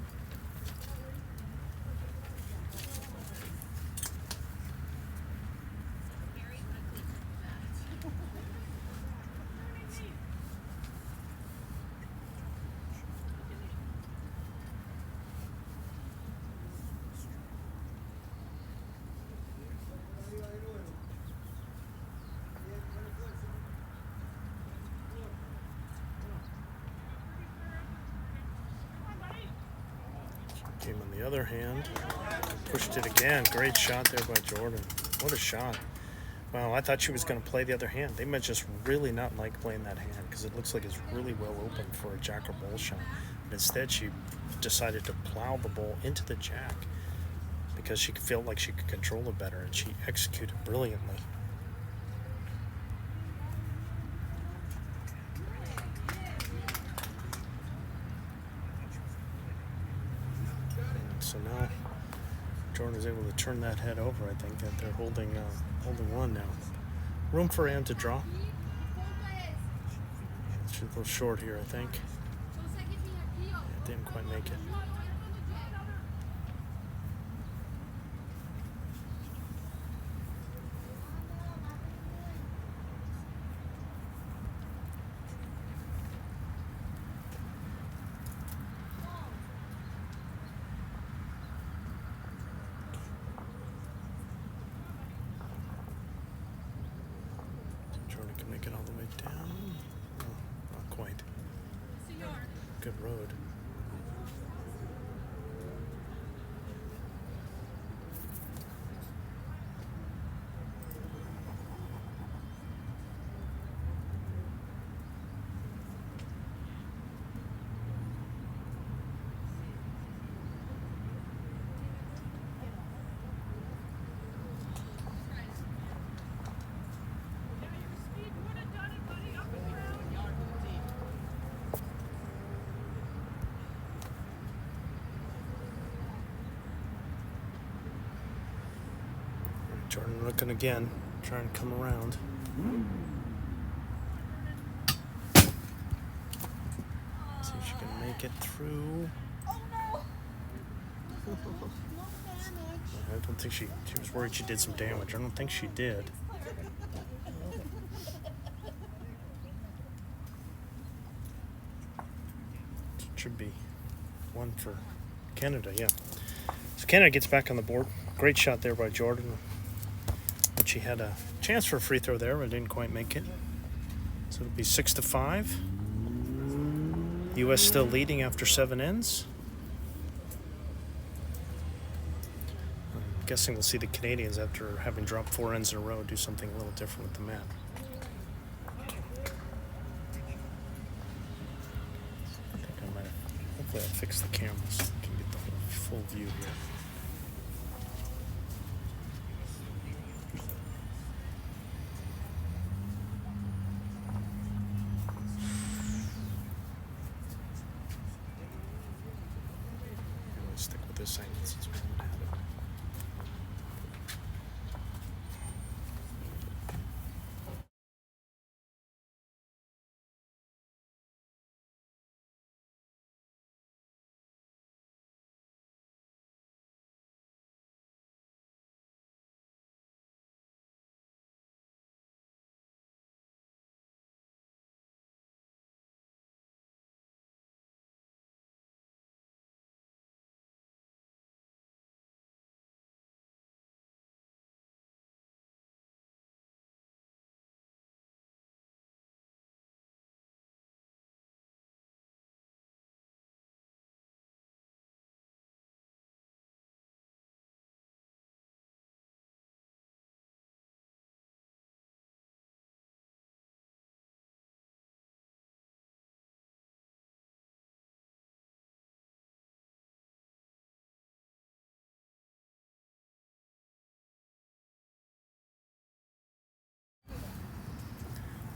Came on the other hand, pushed it again. Great shot there by Jordan. What a shot. Wow, I thought she was going to play the other hand. They might just really not like playing that hand because it looks like it's really well open for a jack or bull shot. But instead, she decided to plow the bull into the jack because she felt like she could control it better, and she executed brilliantly. So now Jordan is able to turn that head over. I think that they're holding one now. Room for Ann to draw. She's a little short here, I think. Yeah, didn't quite make it. Jordan can make it all the way down. No, not quite. Good road. Jordan looking again, trying to come around. See if she can make it through. I don't think she was worried she did some damage. I don't think she did. Should be one for Canada, yeah. So Canada gets back on the board. Great shot there by Jordan. But she had a chance for a free throw there, but didn't quite make it. So it'll be 6-5. U.S. still leading after 7 ends. I'm guessing we'll see the Canadians, after having dropped 4 ends in a row, do something a little different with the mat. I think I might have, hopefully I'll fix the camera so I can get the whole full view here. Stick with this angle since we haven't had it.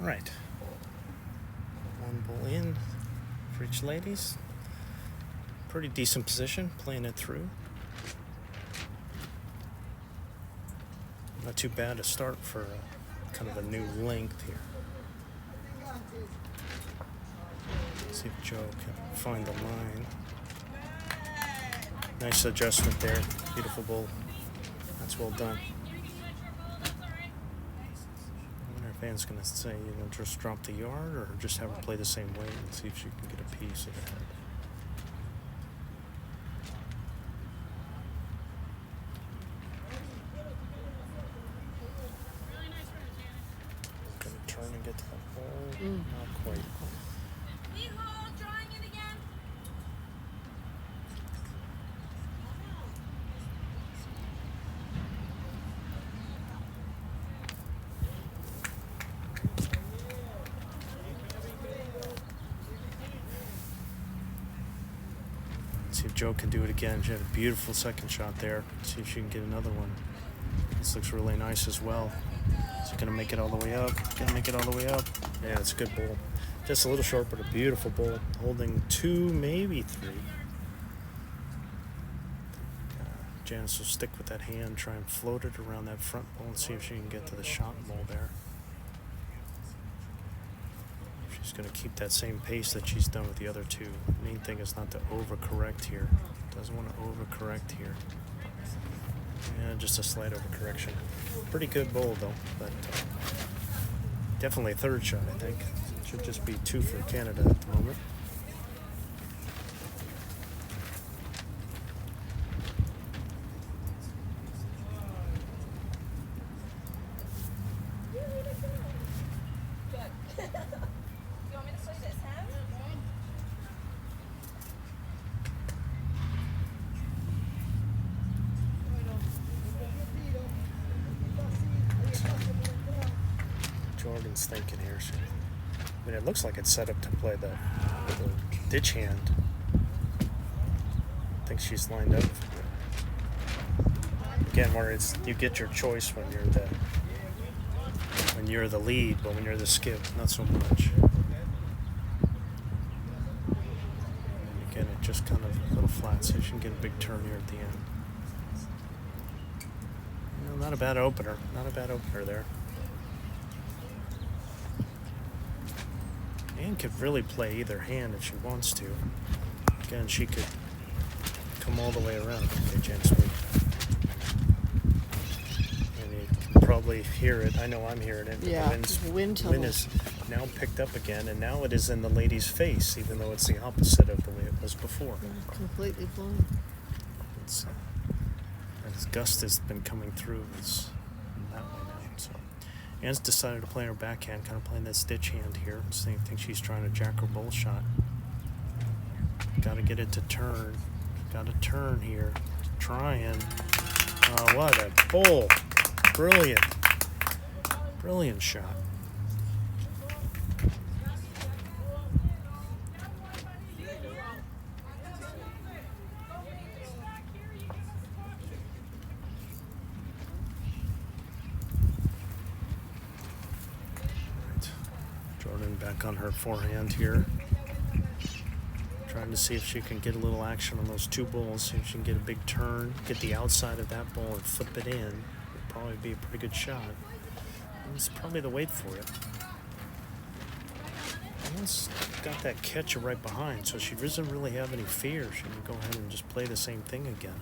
All right. One ball in for each ladies. Pretty decent position, playing it through. Not too bad to start for kind of a new length here. See if Joe can find the line. Nice adjustment there. Beautiful ball. That's well done. I wonder if Anne's going to say, just drop the yard or just have her play the same way and see if she can get a piece of the head. Going to turn and get to the hole. Not quite. Behold, drawing it again. See if Joe can do it again. She had a beautiful second shot there. See if she can get another one. This looks really nice as well. She's going to make it all the way up. Going to make it all the way up. Yeah, it's a good ball. Just a little short, but a beautiful ball. Holding 2, maybe 3. Janice will stick with that hand, try and float it around that front ball and see if she can get to the shot ball there. She's going to keep that same pace that she's done with the other 2. The main thing is not to overcorrect here. Doesn't want to overcorrect here. Yeah, just a slight overcorrection. Pretty good bowl though, but definitely a third shot, I think. Should just be 2 for Canada at the moment. You want me to switch this, huh? Jordan's thinking here. I mean, it looks like it's set up to play the ditch hand. I think she's lined up. Again, where it's you get your choice when you're the lead, but when you're the skip, not so much. And again, it just kind of a little flat, so you can get a big turn here at the end. Not a bad opener. Not a bad opener there. Anne could really play either hand if she wants to. Again, she could come all the way around. Okay, Janice, wait. And you can probably hear it. I know I'm hearing it. Yeah, The wind wind is now picked up again, and now it is in the lady's face, even though it's the opposite of the way it was before. Completely blown. It's gust that's been coming through is that way now. So Anne's decided to play her backhand, kind of playing that stitch hand here. Same thing, she's trying to jack her bowl shot. Got to get it to turn. Got to turn here. Trying. Oh, what a bowl. Brilliant. Brilliant shot. Right. Jordan back on her forehand here. Trying to see if she can get a little action on those two balls, see if she can get a big turn, get the outside of that ball and flip it in. Would probably be a pretty good shot. It's probably the wait for it. Anne's got that catcher right behind, so she doesn't really have any fear. She can go ahead and just play the same thing again.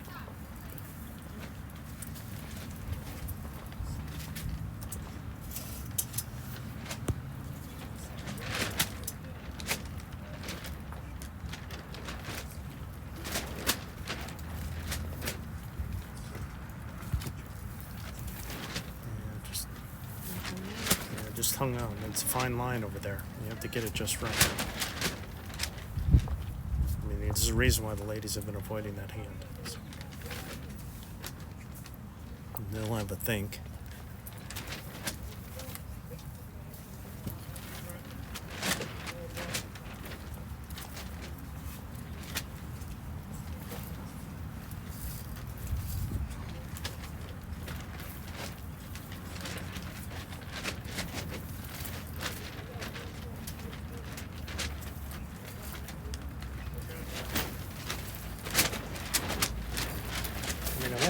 Just hung on. It's a fine line over there. You have to get it just right. I mean, there's a reason why the ladies have been avoiding that hand. They'll have a think.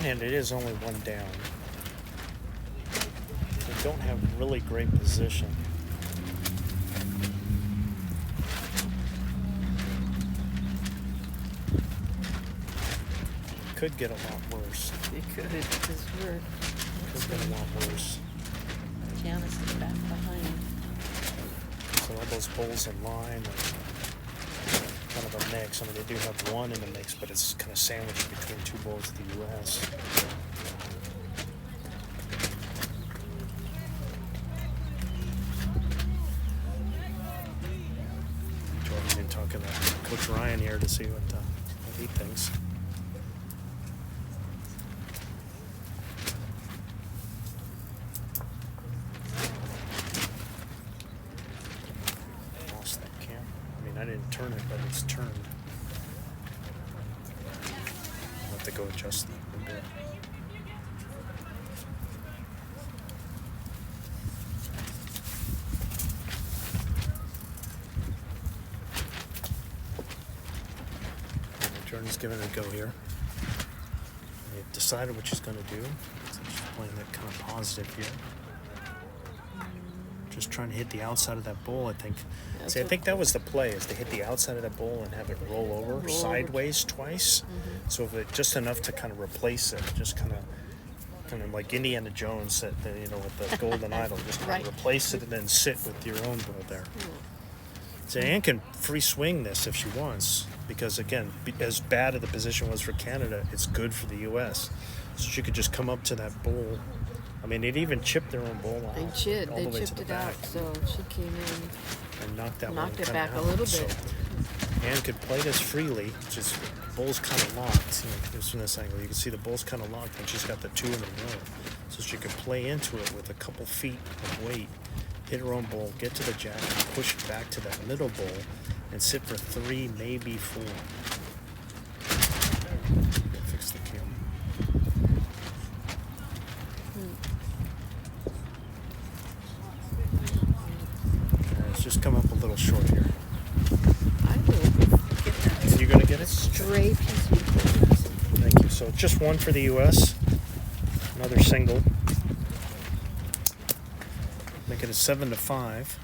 And it is only one down. They don't have really great position. Could get a lot worse. It could, because we're Could get a lot worse. Janice is back behind. So all those bowls in line are kind of a mix. I mean, they do have one in the mix, but it's kind of sandwiched between two bowls of the U.S. Jordan's been talking to Coach Ryan here to see what he thinks. Lost that cam. I mean, I didn't turn it, but it's turned. I'll have to go adjust that a bit. Jordan's giving it a go here. They've decided what she's going to do. So she's playing that kind of positive here. Just trying to hit the outside of that bowl, I think. That's See, I think that was the play, is to hit the outside of that bowl and have it roll over sideways twice. So if it just enough to kind of replace it, just kind of like Indiana Jones said, with the golden idol, just kind of replace it and then sit with your own bowl there. So Anne can free swing this if she wants, because again, as bad as the position was for Canada, it's good for the U.S. So she could just come up to that bowl. I mean, they'd even chipped their own bowl out. They all chipped the way to it the back out, so she came in. and knocked that Knocked one it kinda back a out. little So bit. Anne could play this freely, just bowl's kind of locked. Just from this angle, you can see the bowl's kind of locked, and she's got the two in a row. So she could play into it with a couple feet of weight, hit her own bowl, get to the jack, and push it back to that middle bowl, and sit for 3, maybe 4. Fix the camera. It's just come up a little short here. I will get that You gonna get it? stray piece of equipment. Thank you. So just one for the U.S. Another single. Make it a 7-5.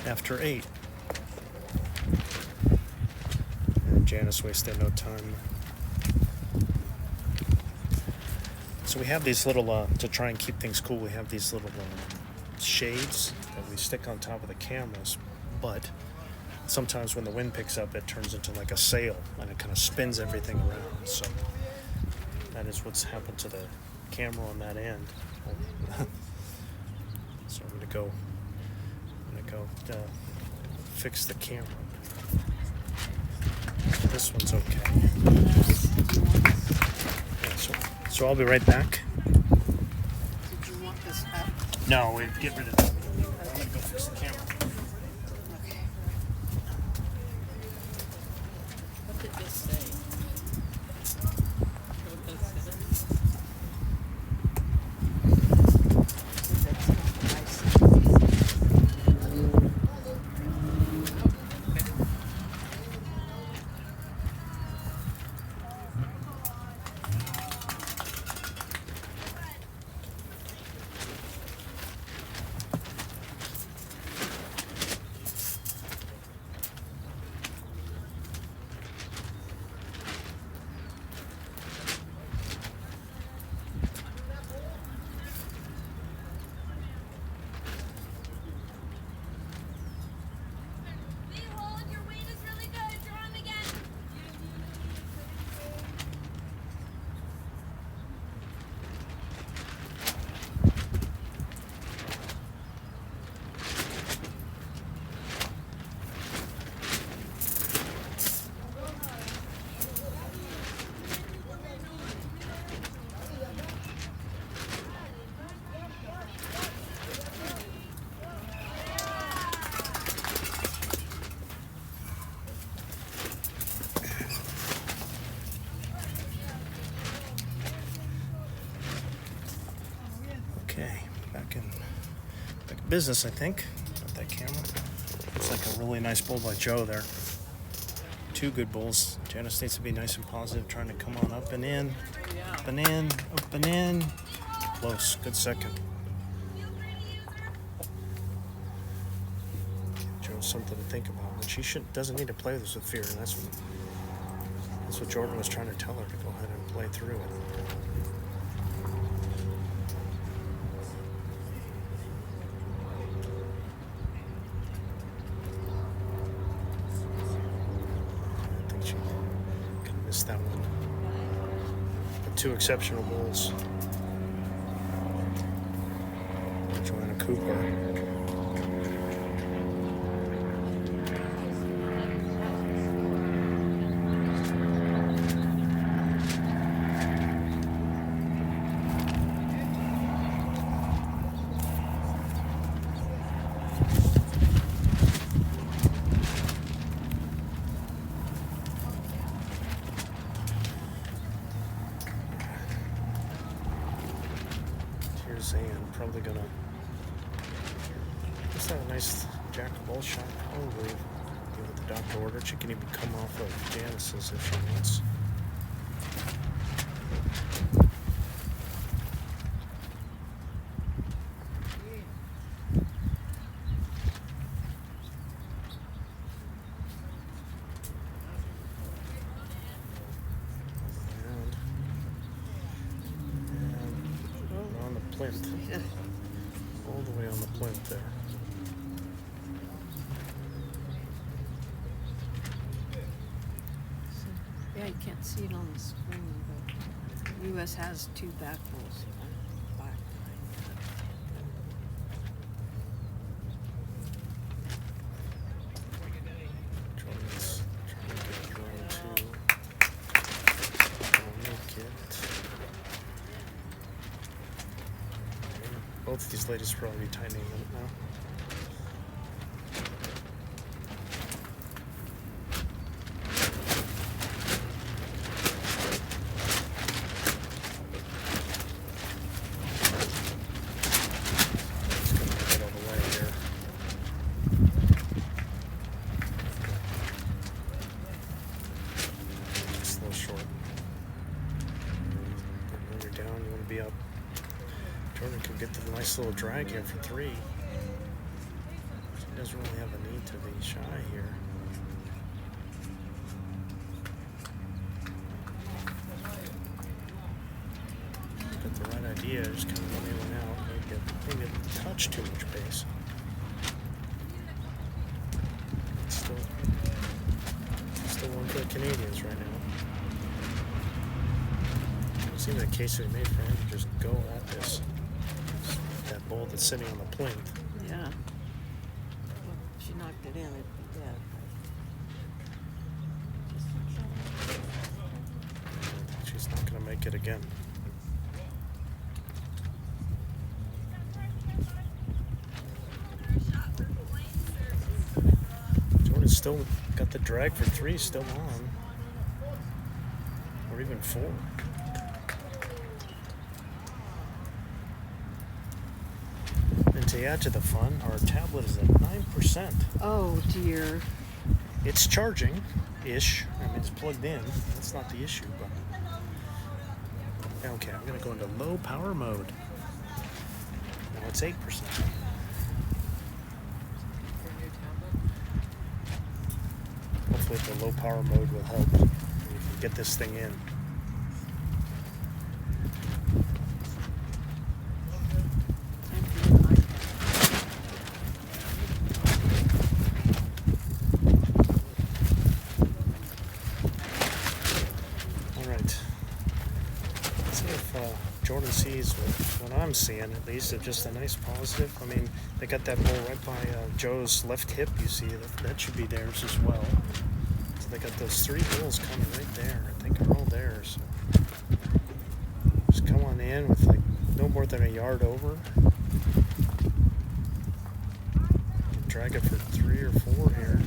After 8. And Janice wasted no time. So we have these little, to try and keep things cool, we have these little shades that we stick on top of the cameras. But sometimes when the wind picks up, it turns into like a sail and it kind of spins everything around. So that is what's happened to the camera on that end. So I'm gonna go fix the camera. This one's okay. Yeah, so I'll be right back. Did you want this up? No, we get rid of that. I'm gonna go fix the camera. Okay. What did this say? What does it say? That's not what I see. Big hold, your weight is really good. Draw him again. Okay, back in business, I think. Got that camera. Looks like a really nice bull by Joe there. Two good bulls. Janice needs to be nice and positive, trying to come on up and in, Yeah. up and in, up and in. Close. Good second. Feel free to use her. Joe's something to think about. But she doesn't need to play this with fear, and that's what Jordan was trying to tell her, to go ahead and play through it. I think she kind of missed that one. But two exceptional bulls. Joanna Cooper. Here's Zan, probably gonna. Is that a nice jack of bull shot? Probably. Give it the doctor ordered. She can even come off of Janice's if she wants. And we're on the plinth. All the way on the plinth there. Yeah, you can't see it on the screen, but U.S. has two back bulls. Black. Jordan's trying to get it going too. Gonna make it. Both of these ladies will probably be tightening it now. Just gonna get out of the way here. Just a little short. When you're down, you want to be up. Jordan can get the nice little drag here for three. She doesn't really have a need to be shy here. Got the right idea, just kind of run in and out. Maybe a touch too much pace. Still one for the Canadians right now. It seems like a case we made for him to just go at this. That bull that's sitting on the plinth. Yeah. Well, if she knocked it in, it'd be dead. She's not going to make it again. Jordan's still got the drag for 3 still on. Or even 4. And to add to the fun, our tablet is at 9%. Oh dear. It's charging-ish. I mean, it's plugged in. That's not the issue, but... Okay, I'm going to go into low power mode. Now it's 8%. For a new tablet? Hopefully the low power mode will help. We can get this thing in. Time for an iPad. All right. Let's see if Jordan sees what I'm seeing. At least it's just a nice positive. I mean, they got that bull right by Joe's left hip. You see that should be theirs as well. So they got those 3 bulls coming right there. I think are all theirs. Just come on in with like no more than a yard over. Drag it for 3 or 4 here.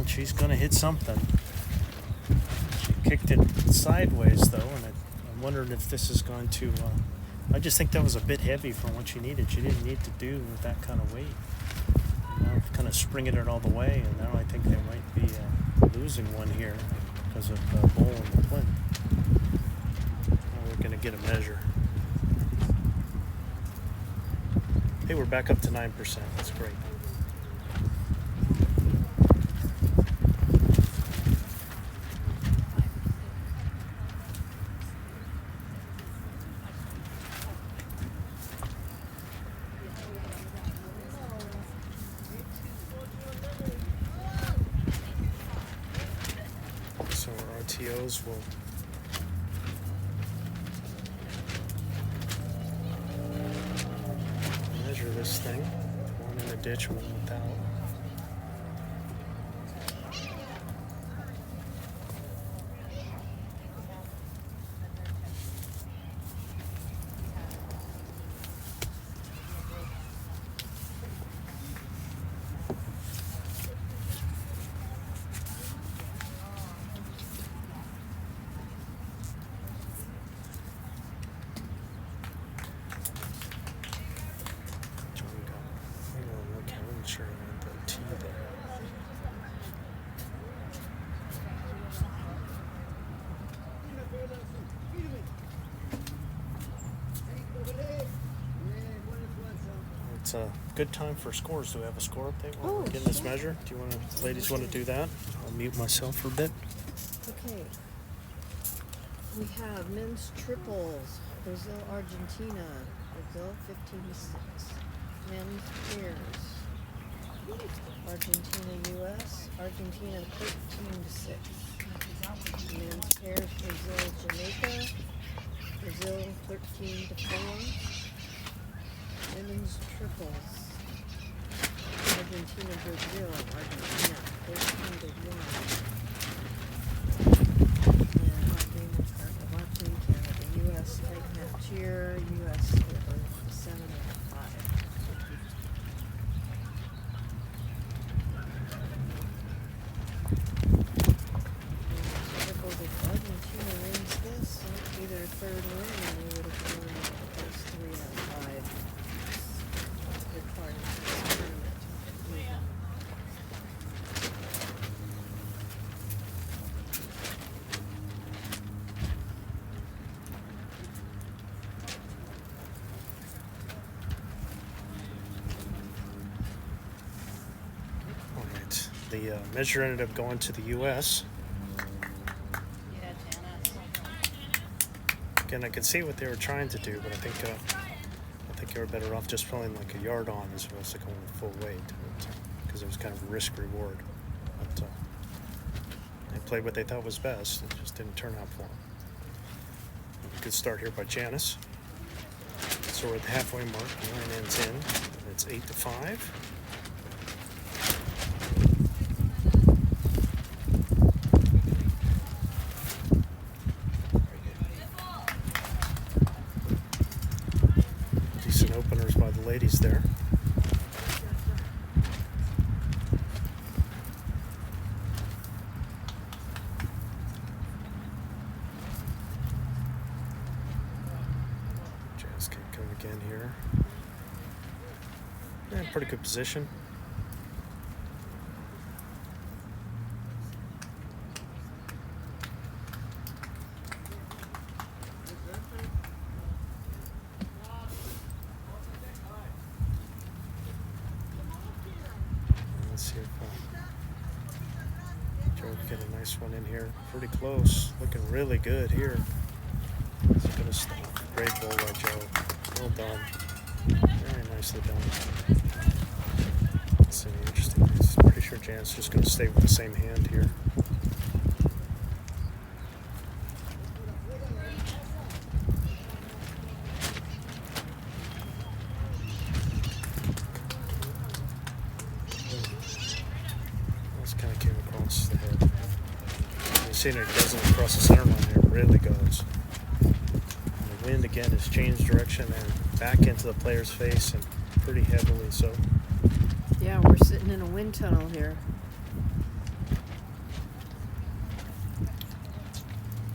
She's gonna hit something. She kicked it sideways though, and I'm wondering if this is going to. I just think that was a bit heavy for what she needed. She didn't need to do with that kind of weight. Now kind of springing it all the way, and now I think they might be losing one here because of the bull and the plinth. Now we're gonna get a measure. Hey, we're back up to 9%. That's great. So our RTOs will measure this thing. One in the ditch, one without. Sure, the T there. It's a good time for scores. Do we have a score update while we're getting this sure. measure? Do you want to, ladies, want to do that? I'll mute myself for a bit. Okay. We have men's triples, Brazil, Argentina, Brazil 15-6. Men's pairs, Argentina, U.S., Argentina 13-6. Men's pairs, Brazil, Jamaica, Brazil 13-4. Women's triples, Argentina, Brazil, Argentina 13-1. And our game is watching Canada, U.S. right now cheer, U.S. over 7-5. If Argentina wins this, it'll be their 3rd win, and they would have won those 3 out of 5. Good part of this tournament. All right. The measure ended up going to the U.S. Yeah, Janice. Again, I could see what they were trying to do, but I think you were better off just pulling like a yard on as opposed to going full weight, because it was kind of a risk reward. But they played what they thought was best. It just didn't turn out for them. Good start here by Janice. So we're at the halfway mark. The line ends in. It's 8-5. Decent openers by the ladies there. Jazz can come again here. Yeah, pretty good position. Let's see if Joe can get a nice one in here. Pretty close. Looking really good here. It's gonna stop. Great ball by Joe. Well done. Very nicely done. Let's see, interesting. I'm pretty sure Jan's just gonna stay with the same hand here. Kind of came across the head. You see it doesn't across the center line, it really goes. And the wind again has changed direction and back into the player's face, and pretty heavily so. Yeah, we're sitting in a wind tunnel here.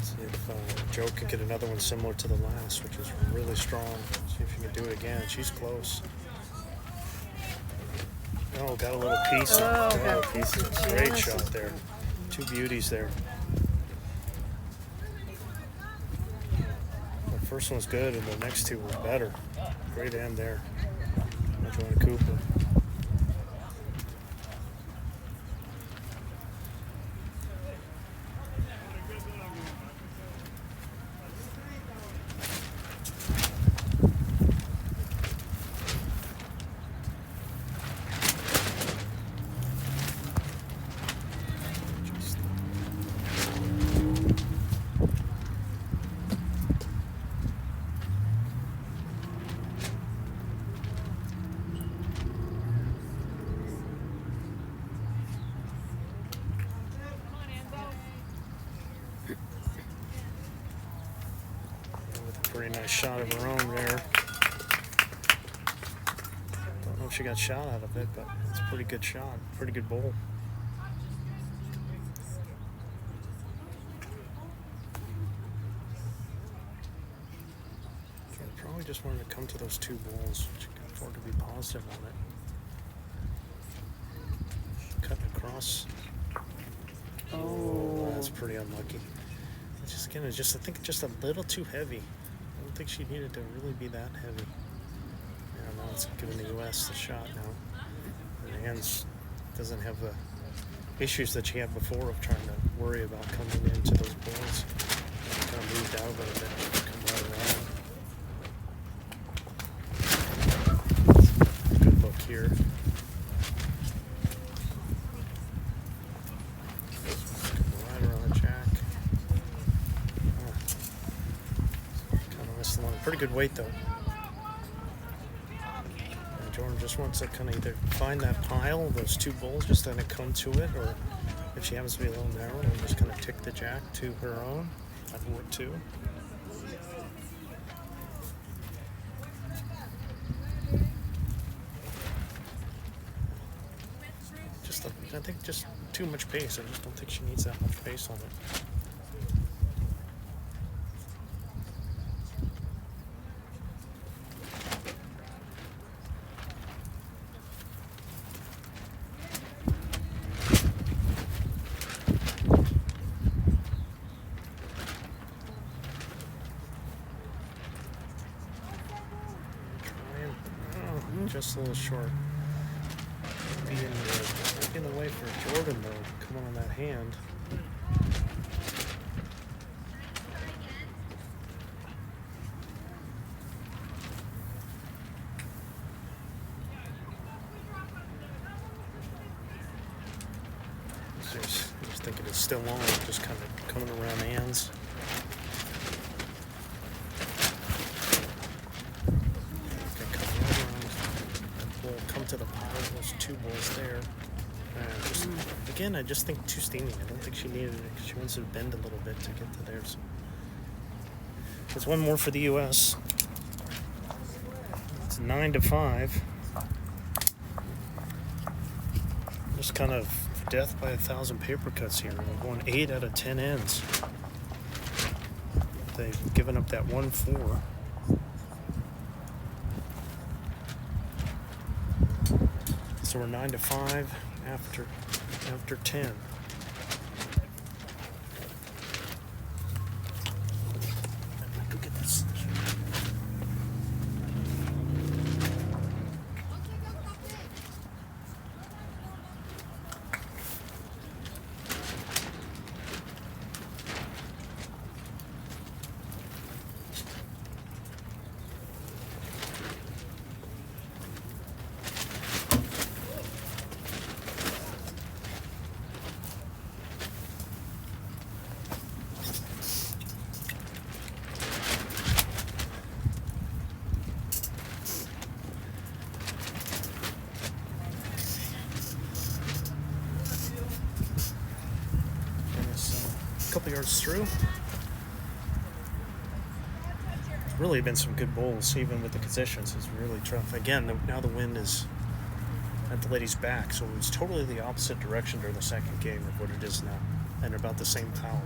See if Joe can get another one similar to the last, which is really strong. See if you can do it again. She's close. Oh, got a little piece. Got Got a a piece. piece of Great Janice. shot there. Two beauties there. The first one was good, and the next two were better. Great end there. Joanna Cooper. Pretty nice shot of her own there. Don't know if she got shot out of it, but it's a pretty good shot. Pretty good bowl. So I probably just wanted to come to those two bowls. She can afford to be positive on it. Cutting across. Oh, that's pretty unlucky. It's just again, I think just a little too heavy. I don't think she needed to really be that heavy. Yeah, now it's giving the U.S. the shot now. And the hands doesn't have the issues that she had before of trying to worry about coming into those balls. Kind of moved out of it a bit, come right around. Good look here. Right around the jack. Kind of missed the line. Pretty good weight though. And Jordan just wants to kind of either find that pile, those two bulls, just kind of come to it, or if she happens to be a little narrow, and just kind of tick the jack to her own. That'd work too. I think just too much pace. I just don't think she needs that much pace on it. Trying. Oh, just a little short. Might be in the way for Jordan though, coming on that hand. still on, just kind of coming around Ann's. Okay, come right around. We'll come to the pile. There's two balls there. Again, I just think too steamy. I don't think she needed it. She wants to bend a little bit to get to there. So there's one more for the U.S. It's 9-5. Just kind of death by 1,000 paper cuts here. We're going 8 out of 10 ends. They've given up that 1-4. So we're 9-5 after 10. Look at this. Couple yards through. Really been some good bowls, even with the concessions. It's really tough. Again, now the wind is at the lady's back, so it was totally the opposite direction during the second game of what it is now, and about the same power.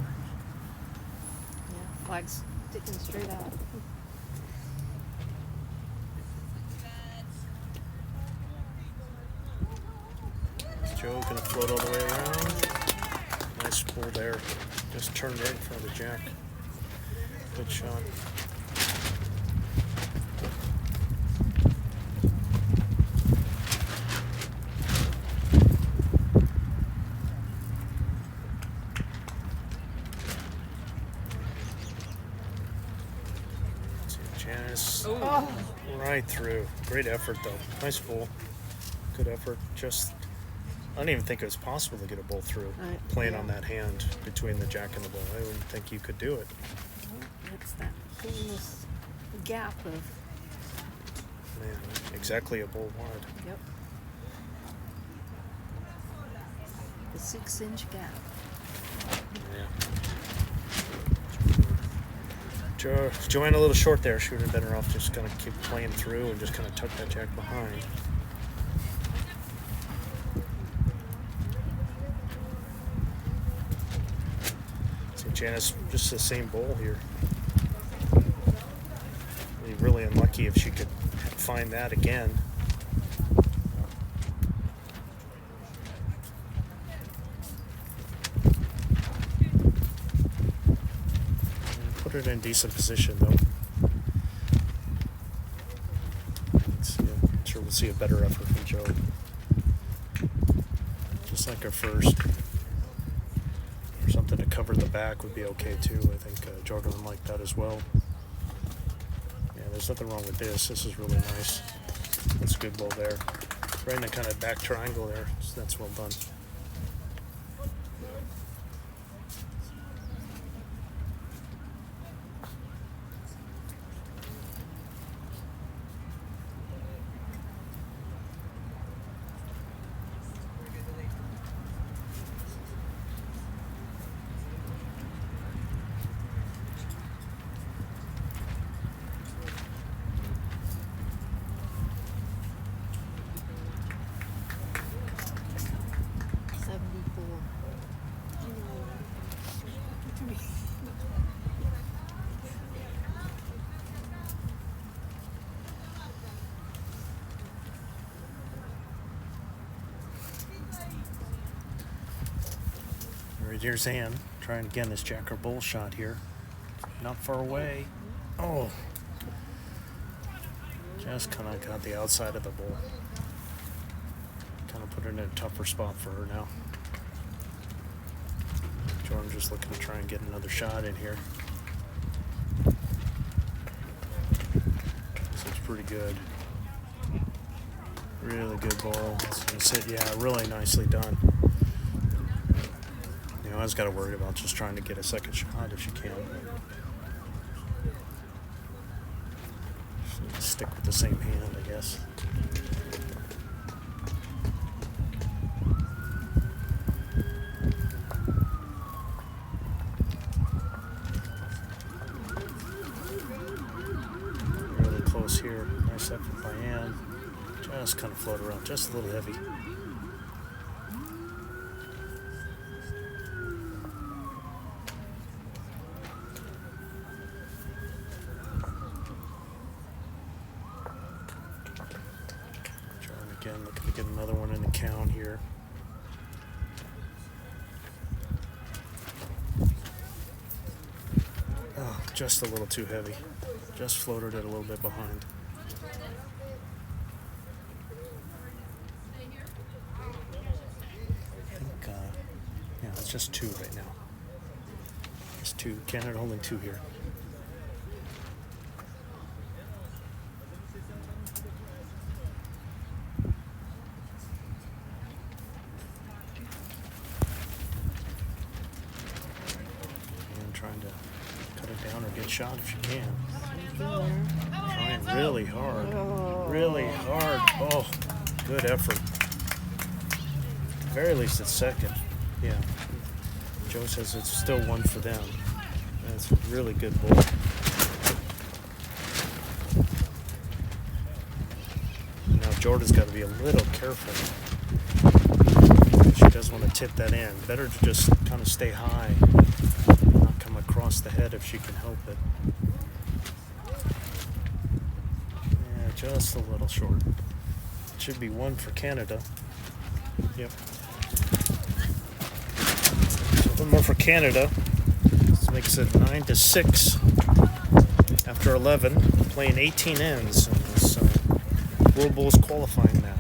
Yeah, flag's sticking straight out. Joe gonna float all the way around. Nice pull there. Just turned right in front of the jack. Good shot. Let's see, Janice. Oh, Right through. Great effort though. Nice pull. Good effort. Just I don't even think it was possible to get a bull through playing on that hand between the jack and the bull. I wouldn't think you could do it. It's that famous gap of. Man, exactly a bull wide. Yep. The 6-inch gap. Yeah. Joanna a little short there. She would have been better off just kind of keep playing through and just kind of tuck that jack behind. Janice, just the same bowl here. Be really unlucky if she could find that again. Put it in decent position though. I'm sure we'll see a better effort from Joe. Just like our first. Something to cover the back would be okay too. I think Jordan would like that as well. Yeah, there's nothing wrong with this. This is really nice. That's a good ball there. Right in the kind of back triangle there. So that's well done. Here's Ann trying again this jack or bull shot here. Not far away. Oh. Just kind of got the outside of the bull. Kind of put her in a tougher spot for her now. Jordan just looking to try and get another shot in here. This is pretty good. Really good ball. It's gonna sit, yeah, really nicely done. Joanna's got to worry about just trying to get a second shot if she can. Stick with the same hand, I guess. Really close here. Nice effort by Ann. Just kind of float around, just a little heavy. Again, looking to get another one in the count here. Oh, just a little too heavy. Just floated it a little bit behind. I think, yeah, it's just 2 right now. Just 2. Canada holding 2 here. Trying to cut it down or get shot if she can. Trying really hard. Really hard. Oh, good effort. At the very least it's second. Yeah. Joe says it's still 1 for them. That's a really good ball. Now Jordan's got to be a little careful. She does want to tip that in. Better to just kind of stay high. Across the head if she can help it. Yeah, just a little short. It should be 1 for Canada. Yep. So 1 more for Canada. This makes it 9-6 after 11. Playing 18 ends in this World Bowls qualifying match.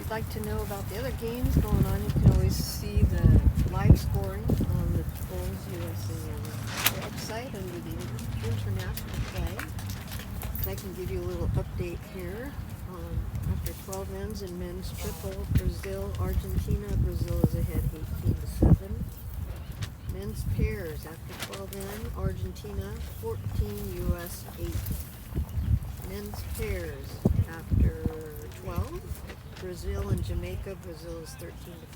Like to know about the other games going on, you can always see the live scoring on the Bowls USA website under the international play. I can give you a little update here. After 12 ends in men's triple, Brazil, Argentina. Brazil is ahead 18-7. Men's pairs after 12 ends, Argentina 14, US 8. Men's pairs after 12. Brazil and Jamaica. Brazil is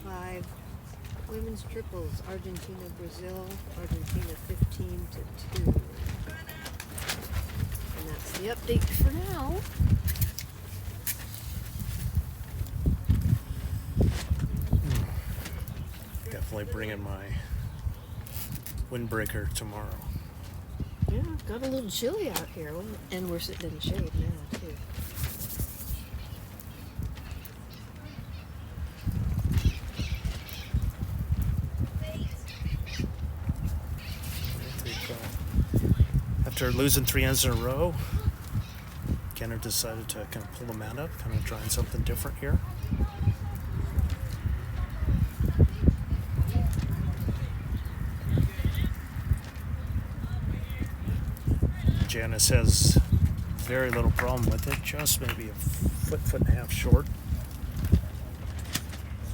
13-5. Women's triples, Argentina, Brazil. Argentina 15-2. And that's the update for now. Definitely bringing my windbreaker tomorrow. Yeah, got a little chilly out here, and we're sitting in the shade now too. After losing 3 ends in a row, Kenner decided to kind of pull the mat up, kind of trying something different here. Janice has very little problem with it, just maybe a foot and a half short.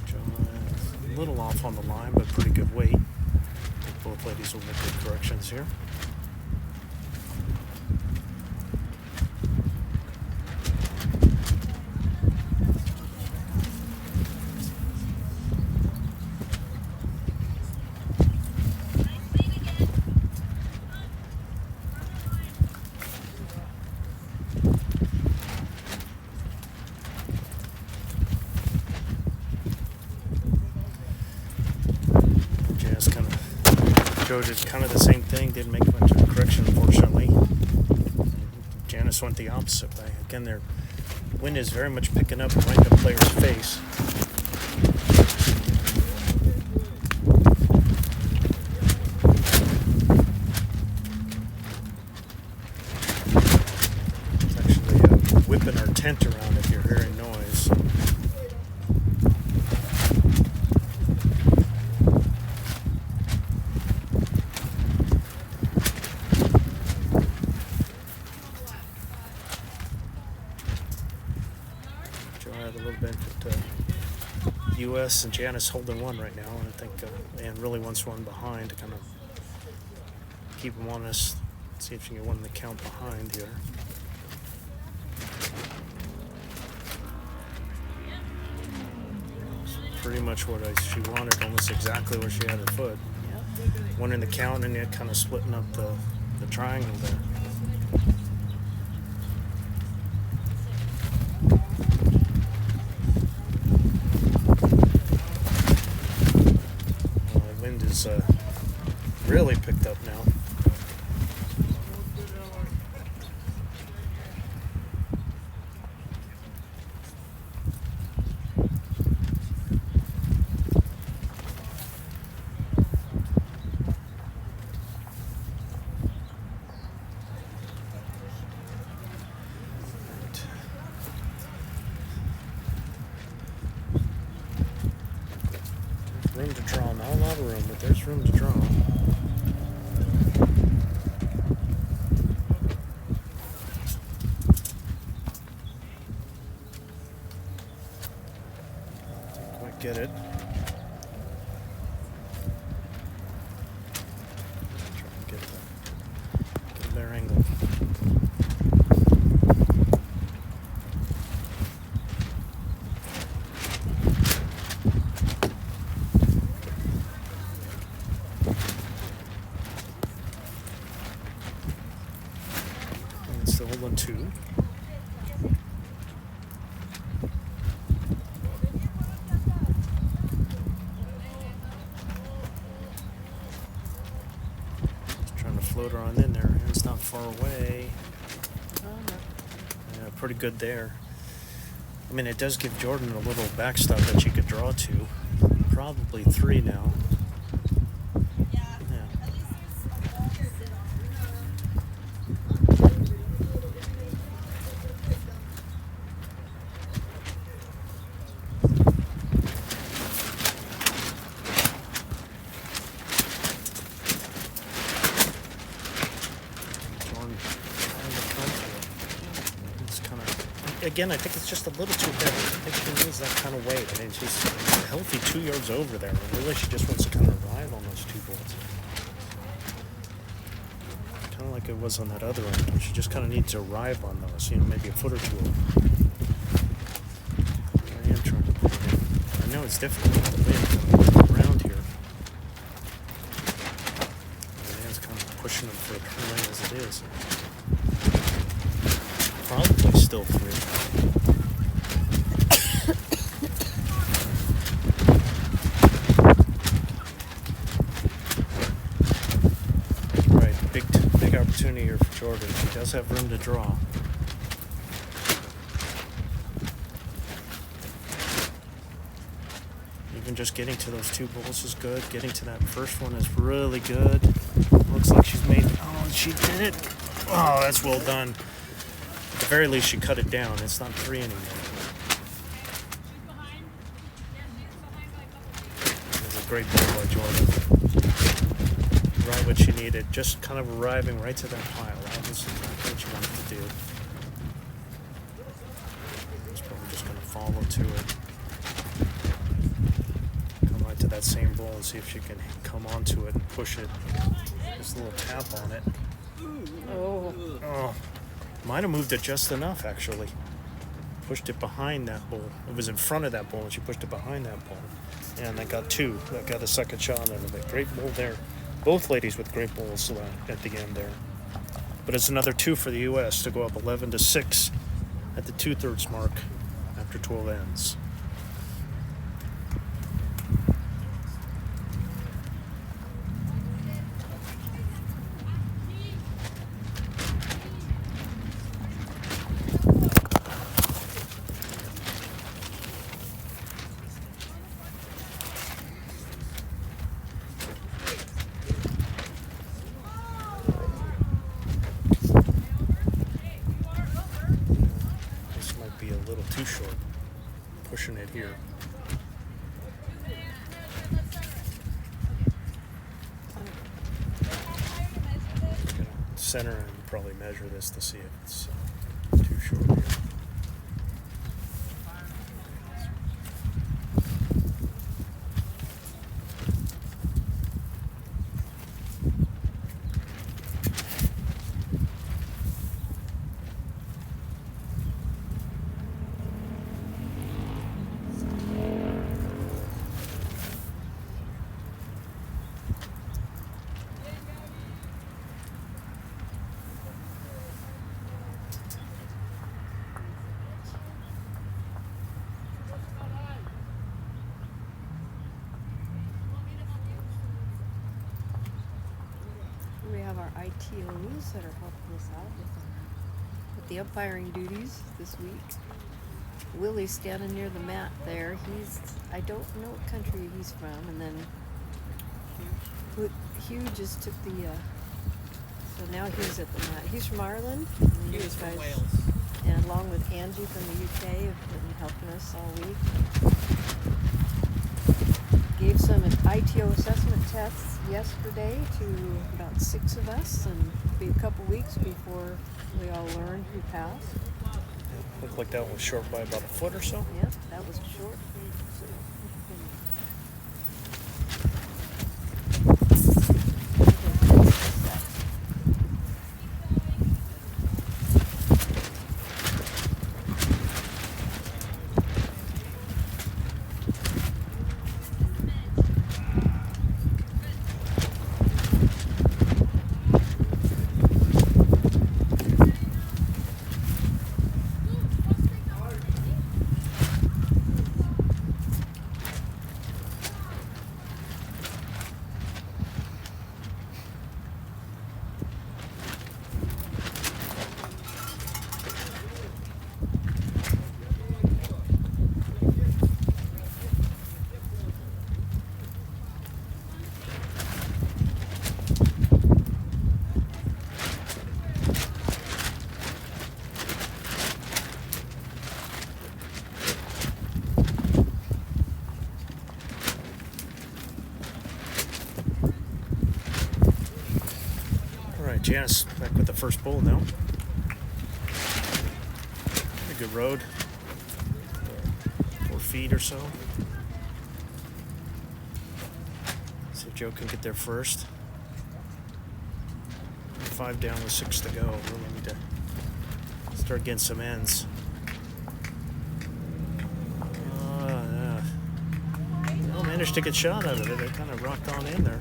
Joanna a little off on the line, but pretty good weight. I think both ladies will make good corrections here. Joe did kind of the same thing, didn't make much of a correction, unfortunately. Janice went the opposite way. Again, their wind is very much picking up right in the player's face. It's actually whipping our tent around if you're hearing noise. U.S. and Janice holding one right now, and I think Ann really wants one behind to kind of keep them honest. See if she can get one in the count behind here. Pretty much what she wanted, almost exactly where she had her foot. Yep. One in the count, and yet kind of splitting up the triangle there. Well, the wind is really picked up now. Room to draw, not a lot of room, but there's room to draw. Didn't quite get it. Try and get a better angle. It's the old one too. Just trying to float her on in there. It's not far away. Oh, no. Yeah, pretty good there. I mean, it does give Jordan a little backstop that she could draw to. Probably 3 now. Yeah. It's kind of, again, I think it's just a little too heavy. I think she needs that kind of weight. I mean, she's a healthy 2 yards over there. And really, she just wants to kind of ride on those 2 bolts. Kind of like it was on that other one. She just kind of needs to arrive on those, maybe a foot or 2 I am trying to put it in. I know it's difficult with the wind around here. It's kind of pushing them for a turn as it is. Probably still 3. Right, big opportunity here for Jordan. She does have room to draw. Even just getting to those 2 bolts is good. Getting to that first one is really good. Looks like she's made. Oh, she did it. Oh, that's well done. At the very least, she cut it down. It's not 3 anymore. It was a great ball by Jordan. Right what she needed. Just kind of arriving right to that pile. That was exactly what she wanted to do. She's probably just going to follow to it. Come right to that same ball and see if she can come onto it and push it. Just a little tap on it. Oh. Oh. Might have moved it just enough, actually. Pushed it behind that ball. It was in front of that ball, and she pushed it behind that ball. And that got 2. That got a second shot out of it. Great ball there. Both ladies with great balls at the end there. But it's another 2 for the U.S. to go up 11-6 at the 2/3 mark after 12 ends. Be a little too short, pushing it here. Center and probably measure this to see if it's too short here. have our ITOs that are helping us out with the umpiring duties this week. Willie's standing near the mat there. I don't know what country he's from, and then Hugh just took the, so now he's at the mat. He's from Ireland. And He these was from guys- Wales. And along with Angie from the UK have been helping us all week. Gave some ITO assessment tests yesterday to about 6 of us, and it'll be a couple weeks before we all learn who passed. Looked like that one was short by about a foot or so. Yep, that was short. Janice back with the first bull now. A good road. 4 feet or so. See if Joe can get there first. 5 down with 6 to go. Really need to start getting some ends. Yeah. Well, managed to get shot out of it. They kind of rocked on in there.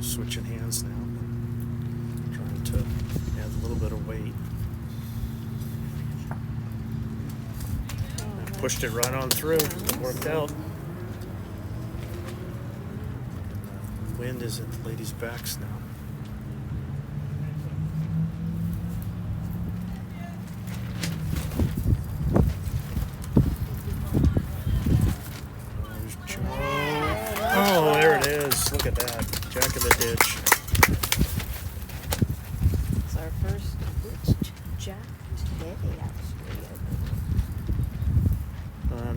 Switching hands now, trying to add a little bit of weight. And pushed it right on through. It worked out. Wind is at the ladies' backs now. There's Joe. Oh, there it is. Look at that. Jack in the ditch. It's our first Jack today, actually.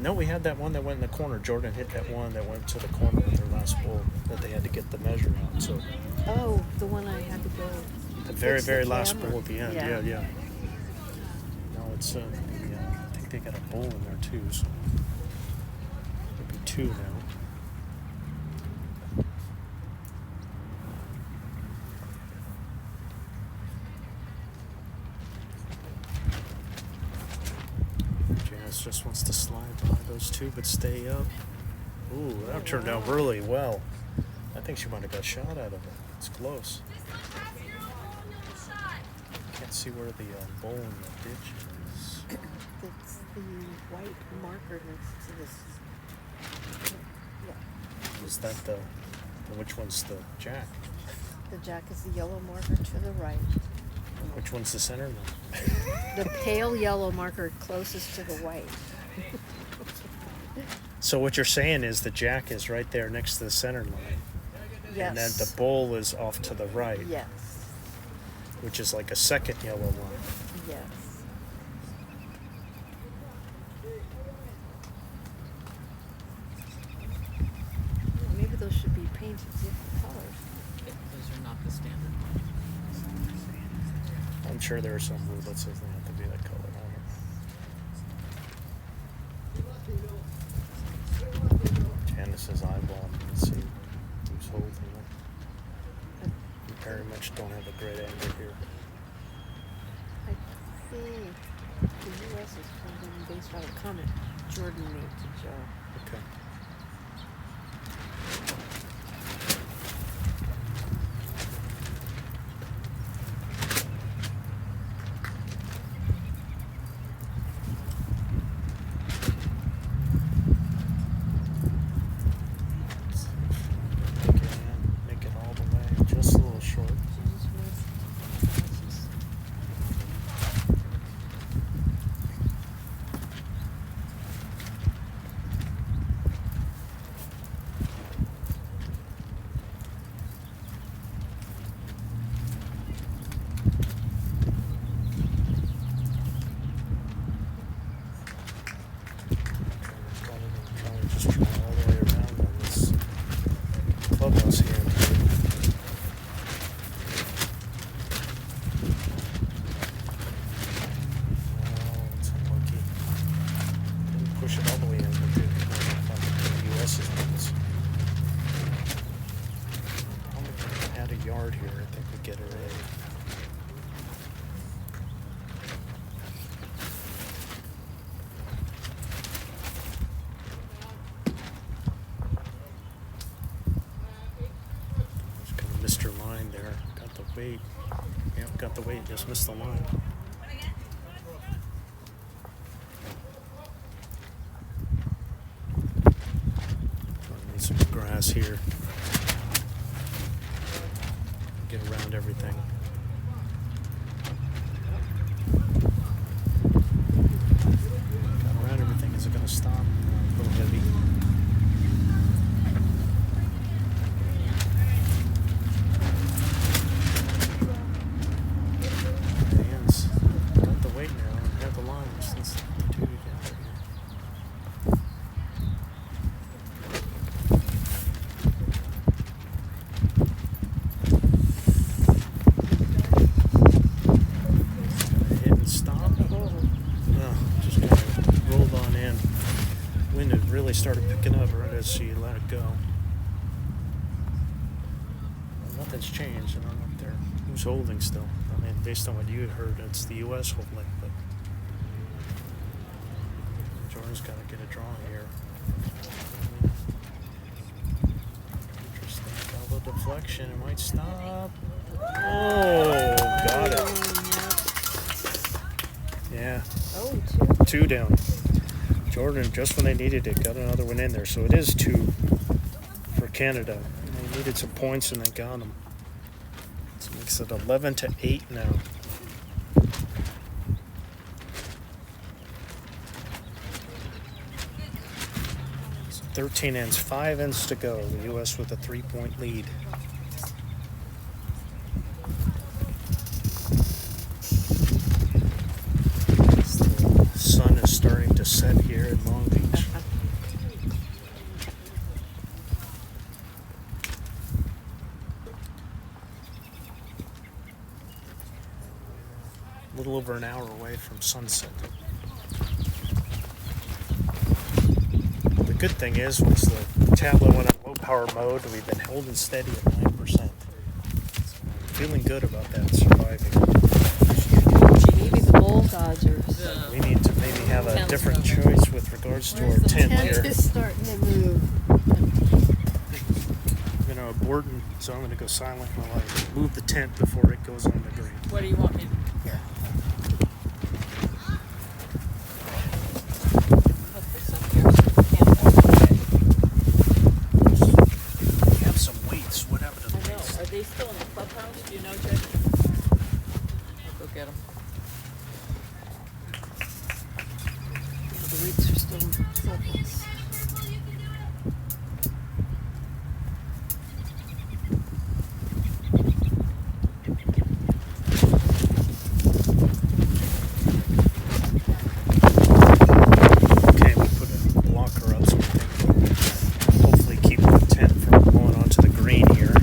No, we had that one that went in the corner. Jordan hit that one that went to the corner with their last bull that they had to get the measure on. So Oh, the one I had to go. the very, fix the very last camera. bull at the end. Yeah. Yeah. No, it's I think they got a bull in there too. So maybe 2 now. Janice just wants to slide by those 2, but stay up. Ooh, that turned out really well. I think she might have got shot out of it. It's close. This one has 0 ball, no shot. Can't see where the bowl in the ditch is. It's the white marker next to this. Yeah. Is that the which one's the jack? The jack is the yellow marker to the right. Which one's the center one? The pale yellow marker closest to the white. So what you're saying is the jack is right there next to the center line. Yes. And then the bull is off to the right, Yes. which is like a second yellow line. Yes. Maybe those should be painted different colors. Those are not the standard ones. I'm sure there are some rule that says they have to be that color. Janice is eyeballing. Let's see who's holding it. We very much don't have a great angle here. I think the U.S. is holding based on a comment Jordan made to Joe. Okay. weight. Yep, got the weight, just missed the line. Need some grass here. Get around everything. Got around everything. Is it going to stop? A little heavy. Hands got the weight now and have the line. Since two together here. Hit and stop. No, just kind of rolled on in. Wind had really started picking up right as she let it go. Well, nothing's changed. I don't know if they're who's holding still. I mean, based on what you had heard, it's the U.S. holding, but Jordan's got to get a draw here. Interesting. Got a little deflection. It might stop. Oh, got it. Yeah. Oh, 2 down. Jordan, just when they needed it, got another one in there. So it is 2 for Canada. And they needed some points and they got them. So it makes it 11-8 now. So 13 ends, 5 ends to go. The U.S. with a 3-point lead. The sun is starting to set here in Long Beach. A little over an hour away from sunset. The good thing is, once the tablet went on low power mode, we've been holding steady at 9%. So I'm feeling good about that surviving. maybe the bull dodgers. We need to maybe have a different choice with regards to our tent here. Tent is starting to move. I'm going to abort, so I'm going to go silent while I move the tent before it goes on the green. What do you want me to do? Here. Put this up here so we can't walk away. We have some weights. What happened to the I know. weights? Are they still in the clubhouse? Do you know, Jay? I'll go get them. The weights are still surplus. Okay, we put a blocker up so we can hopefully keep the tent from going onto the green here.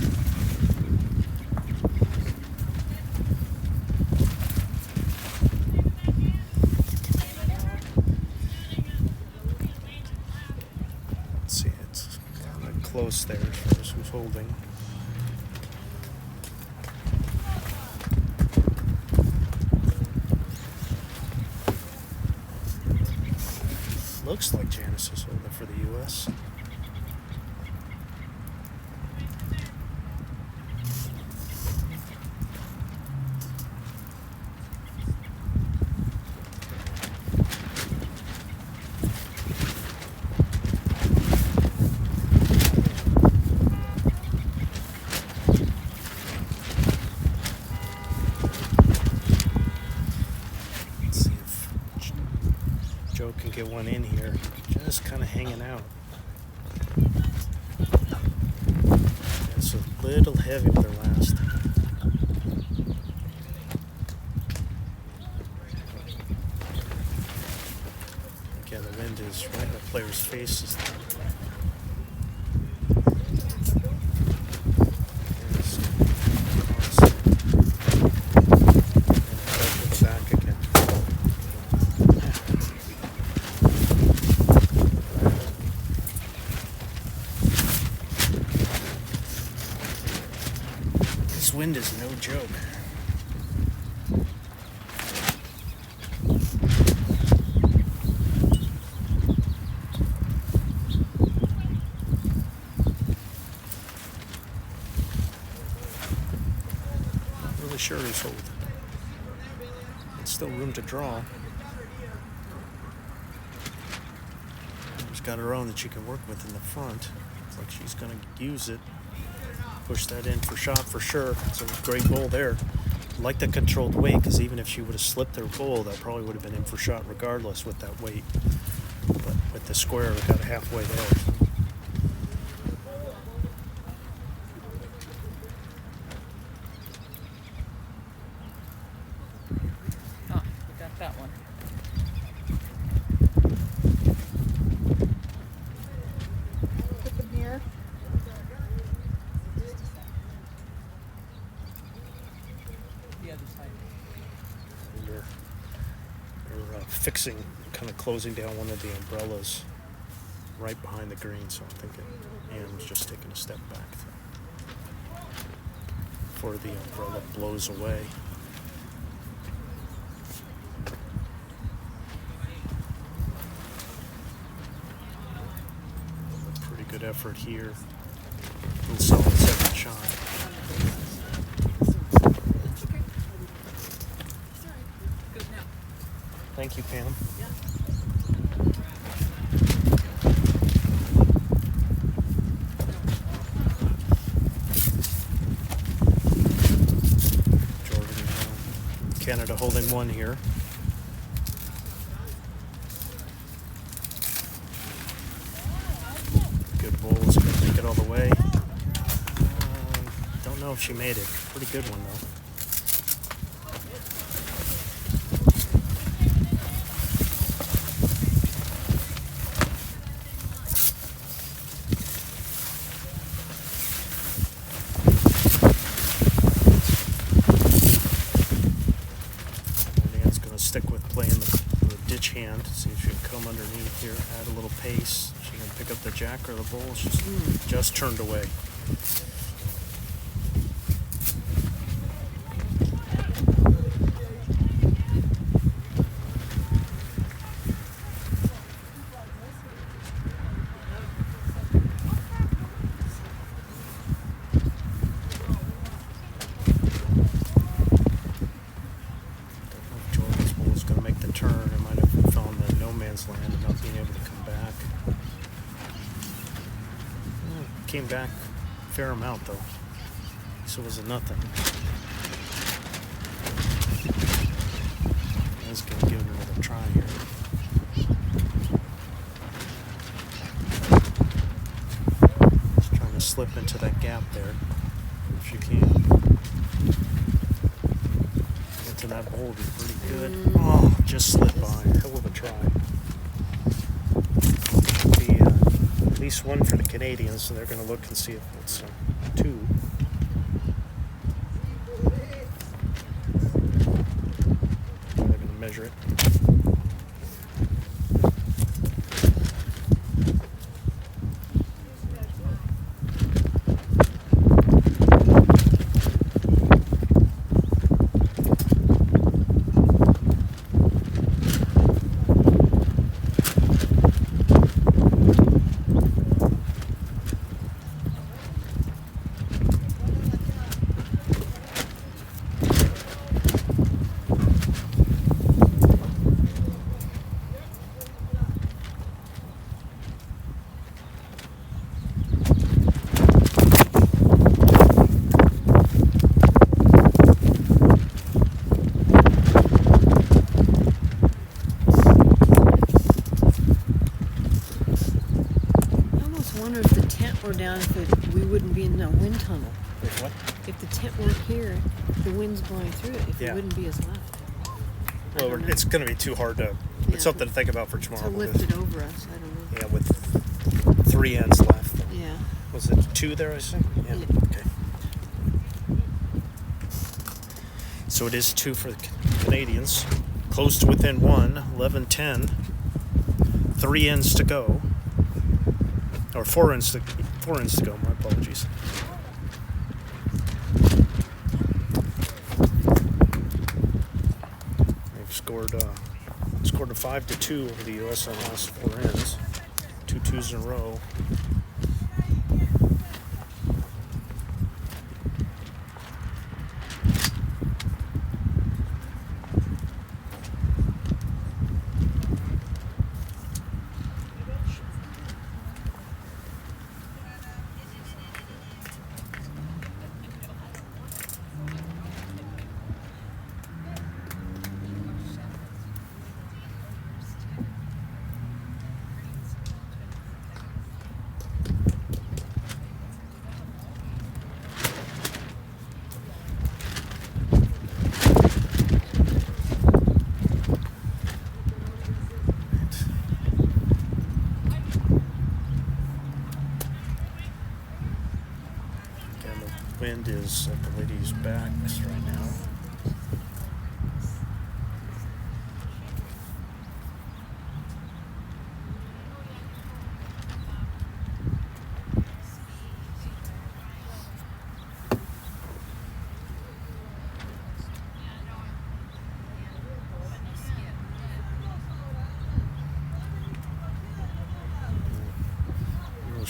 Let's see, it's kind of close there as far as who's holding. Looks like Janice is holding for the U.S. Let's see if Joe can get one in here. Just kind of hanging out. It's a little heavy with her last. Yeah, the wind is right in the player's faces. Back again. This wind is no joke. years old. It's still room to draw. She's got her own that she can work with in the front. Looks like she's going to use it. Push that in for shot for sure. It's a great bull there. Like the controlled weight, because even if she would have slipped her bull, that probably would have been in for shot regardless with that weight. But with the square, we got halfway there. Ah, we got that one. Put them here. The other side. They're fixing, kind of closing down one of the umbrellas right behind the green, so I'm thinking Am's just taking a step back before the umbrella blows away. Pretty good effort here. Little solid second shot. Good now. Thank you, Pam. Jordan, Canada holding one here. Good bull. Is going to take it all the way. Don't know if she made it. Pretty good one, though. Stick with playing the ditch hand. See if she can come underneath here, add a little pace. She can pick up the jack or the bull. She's just turned away. Land and not being able to come back. Came back a fair amount though, so it was a nothing. Let's give it another try here. Just trying to slip into that gap there if you can. Get to that bowl would be pretty good. Oh, just slipped by. Hell of a try. At least one for the Canadians, so they're going to look and see if it's two. They're going to measure it. Down if we wouldn't be in a wind tunnel. If what? If the tent weren't here, the wind's blowing through it. If Yeah. it wouldn't be as loud. Well, it's going to be too hard to. It's something to think about for tomorrow. To lift it over us, I don't know. Yeah, with 3 ends left. Yeah. Was it 2 there? I think. Yeah. Okay. So it is 2 for the Canadians. Close to within 1. 11-10. 3 ends to go. Or 4 ends to go. My apologies. They've scored a 5-2 over the U.S. on the last 4 ends. 2 twos in a row.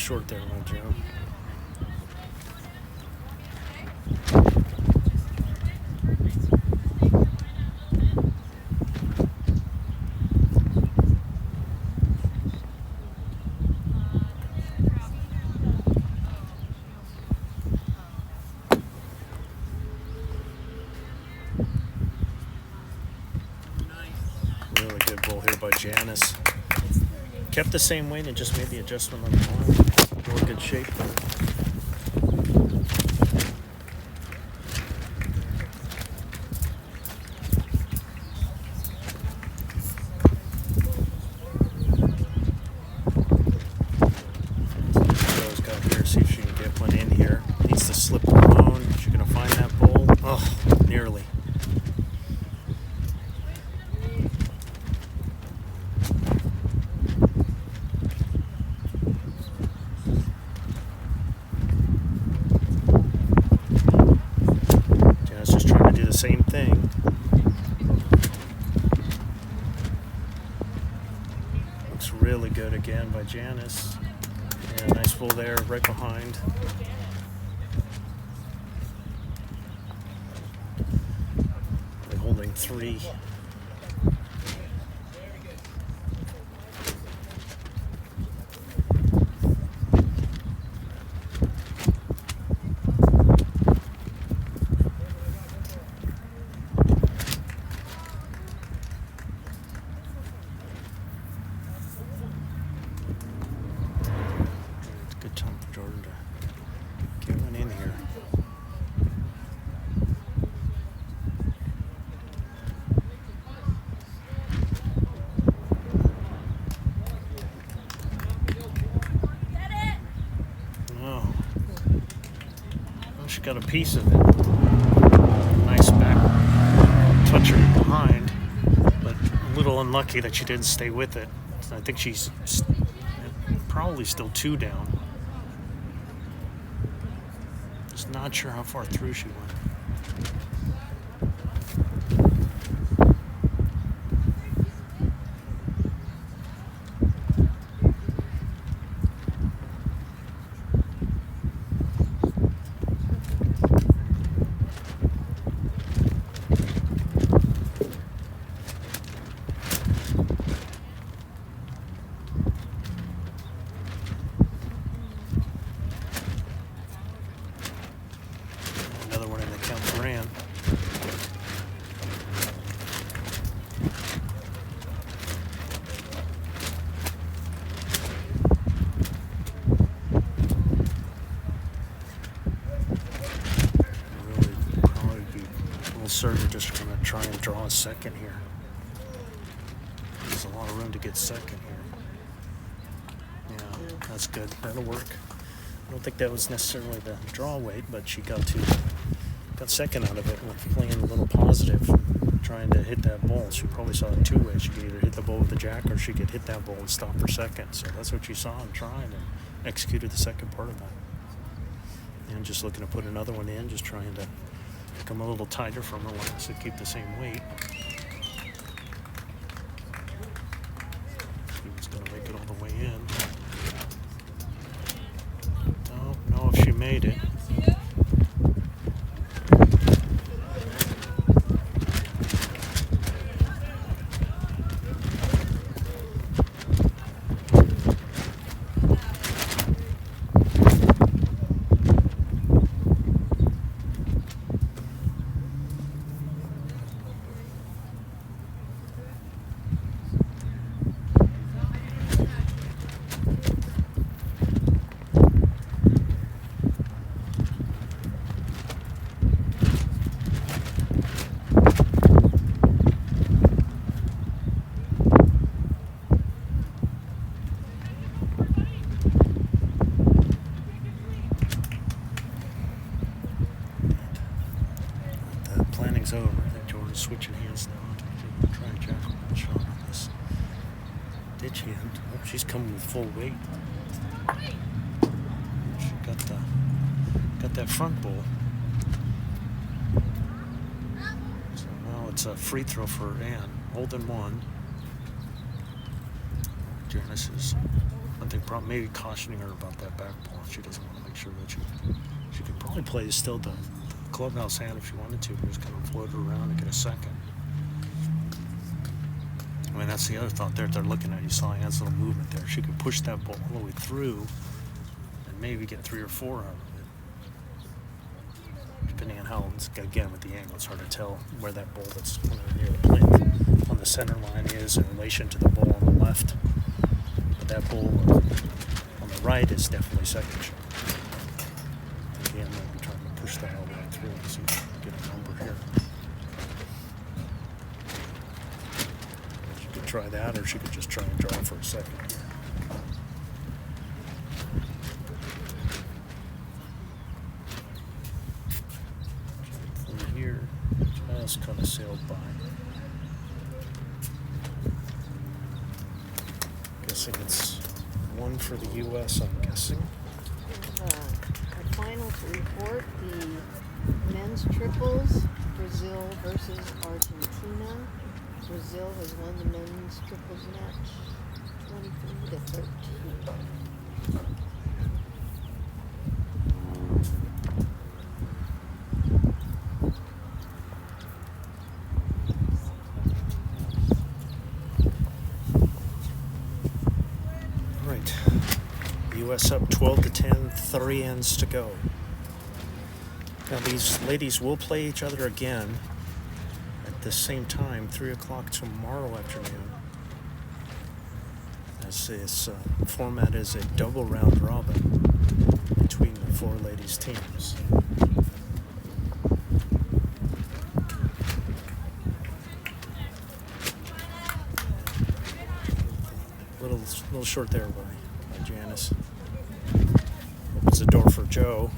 short there, my Joe. Really good bowl here by Janice. Kept the same weight and just made the adjustment on the line. More good shape there. Joe's got here, see if she can get one in here. Needs to slip around. Is she gonna find that bowl? Oh, nearly. Same thing. Looks really good again by Janice. Yeah, nice pull there, right behind. They're holding 3. Good time for Jordan to get one in here. Oh. Well, she got a piece of it. Nice back toucher behind, but a little unlucky that she didn't stay with it. I think she's probably still 2 down. Just not sure how far through she went. Another one in the count ran. Really probably be a little certain just going to try and draw a second here. There's a lot of room to get second here. Yeah, that's good. That'll work. I don't think that was necessarily the draw weight, but she got second out of it with playing a little positive, trying to hit that ball. She probably saw it 2 ways. She could either hit the ball with the jack or she could hit that ball and stop for second. So that's what she saw and tried and executed the second part of that. And just looking to put another one in, just trying to come a little tighter from her lines to keep the same weight. She was going to make it all the way in. Don't know if she made it. Planning's over. I think Jordan's switching hands now. Try and jack one shot on this ditch hand. Oh, she's coming with full weight. She got that front ball. So now it's a free throw for Ann. Holding 1. Janice is think probably maybe cautioning her about that back ball. She doesn't want to make sure that she could probably play still the clubhouse hand if she wanted to, but just kind of float her around and get a second. I mean, that's the other thought there. They're looking at, you saw Anne's little movement there. She could push that ball all the way through and maybe get 3 or 4 out of it. Depending on how, again, with the angle, it's hard to tell where that ball that's near the plinth on the center line is in relation to the ball on the left. But that ball on the right is definitely second shot. Again, I'm trying to push that all the way through and see if we can get a number here. She could try that, or she could just try and draw for a second here. From here, just kind of sailed by. Guessing it's 1 for the U.S., I'm guessing. Our final to report, the men's triples, Brazil versus Argentina. Brazil has won the men's triples match 23-13. Right. U.S. up 12-10, 3 ends to go. Now these ladies will play each other again at the same time, 3 o'clock tomorrow afternoon. As this format is a double round robin between the 4 ladies teams. Little short there by Janice. Opens the door for Joe.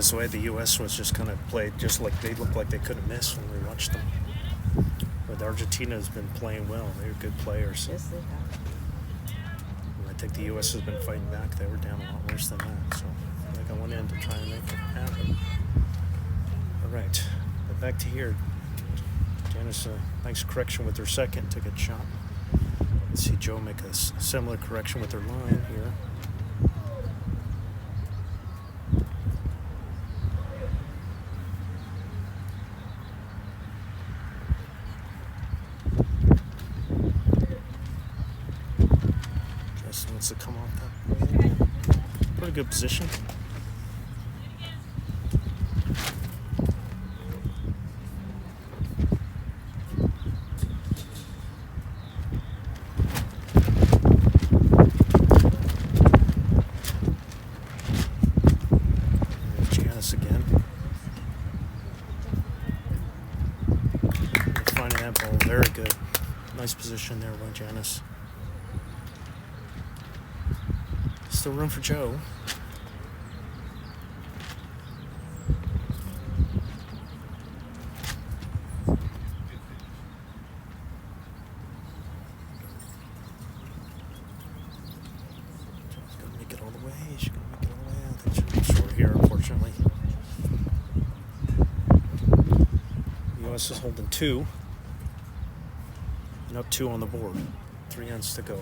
The way the U.S. was just kind of played, just like they looked like they couldn't miss when we watched them. But Argentina has been playing well. They're good players. Yes, they have. And I think the U.S. has been fighting back. They were down a lot worse than that. So I think I went in to try and make it happen. All right. But back to here. Janice, nice correction with her second. Took a shot. Let's see Joe make a similar correction with her line here. To come off that. Pretty good position. There's Janice again. Finding that ball very good. Nice position there by Janice. Still room for Joe. She's gonna make it all the way. She's gonna make it all the way. I think she's short here, unfortunately. The U.S. is holding 2. And up 2 on the board. 3 ends to go.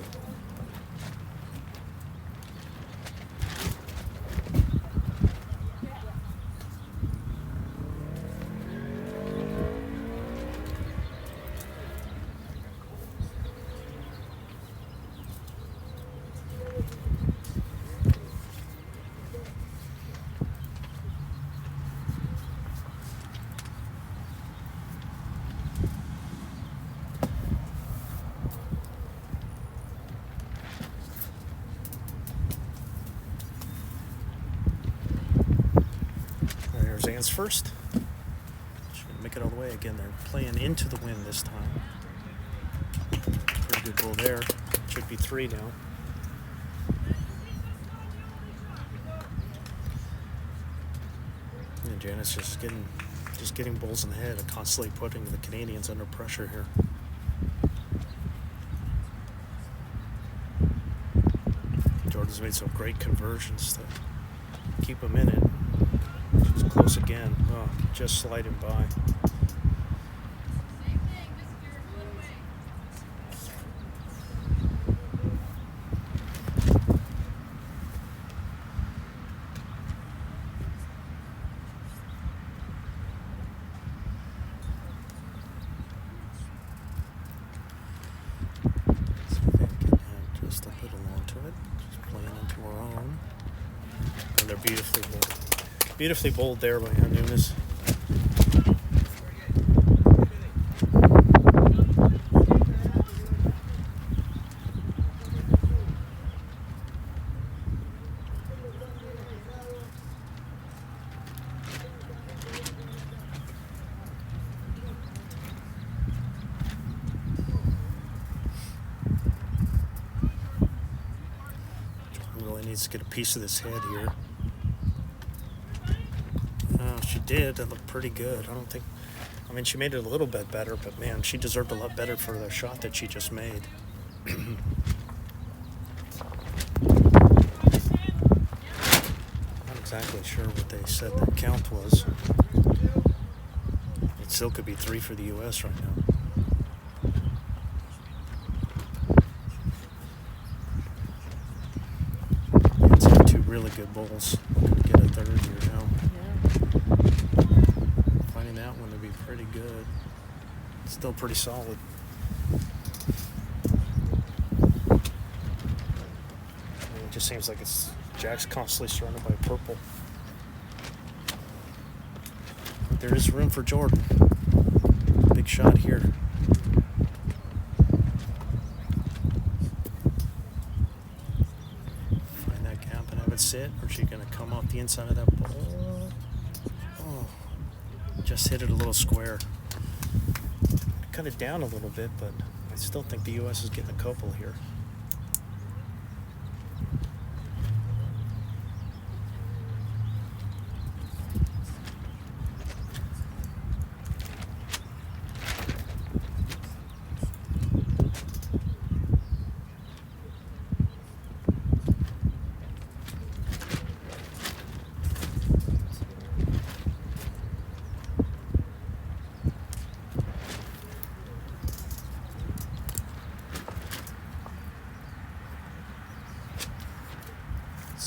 Anne's first. She's going to make it all the way. Again, they're playing into the wind this time. Pretty good ball there. Should be 3 now. And Janice just getting just getting bulls in the head and constantly putting the Canadians under pressure here. Jordan's made some great conversions to keep them in it. She's close again. Oh, just sliding by. Just a little onto it, just playing into her own, and they're beautifully bowled there by Nunes. Really needs to get a piece of this head here. Oh, she did. That looked pretty good. I mean, she made it a little bit better, but man, she deserved a lot better for the shot that she just made. Not exactly sure what they said the count was. It still could be 3 for the U.S. right now. Really good bowls. Looking to get a third here now. Yeah. Finding that one to be pretty good. Still pretty solid. It just seems like Jack's constantly surrounded by purple. There is room for Jordan. Big shot here. Sit, or is she going to come off the inside of that ball? Oh, just hit it a little square. Cut it down a little bit, but I still think the U.S. is getting a couple here.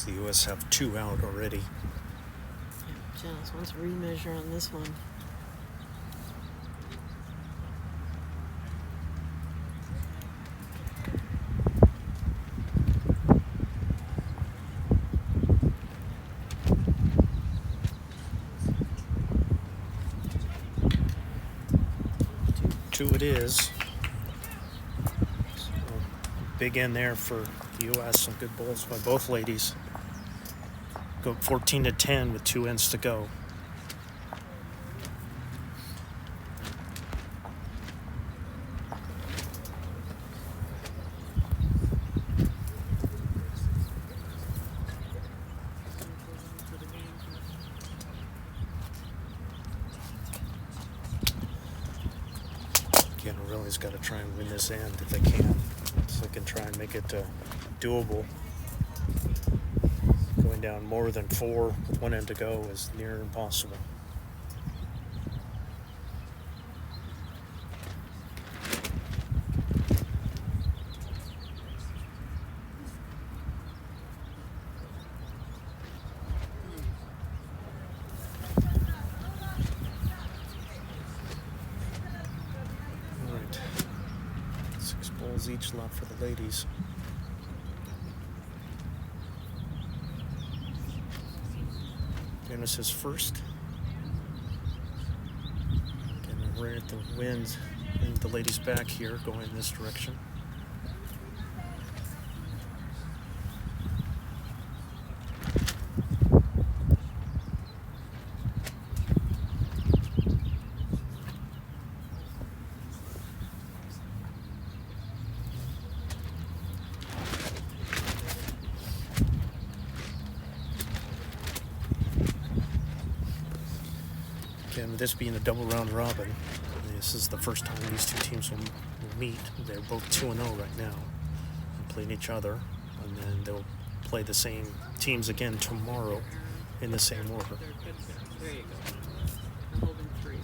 The U.S. have 2 out already. Yeah, Janice wants a remeasure on this one. Two it is. So, big end there for the U.S. Some good bowls by both ladies. Go 14-10 with 2 ends to go. Again, Aurelia's got to try and win this end if they can, so they can try and make it doable. Going down more than 4 with 1 end to go is near impossible. All right, 6 balls each left for the ladies. Janice is first. Again, we're at the wind and the ladies back here going in this direction. Again, this being a double round robin, this is the first time these two teams will meet. They're both 2-0 right now and playing each other, and then they'll play the same teams again tomorrow in the same order. They're good there. There you go. I'm holding 3.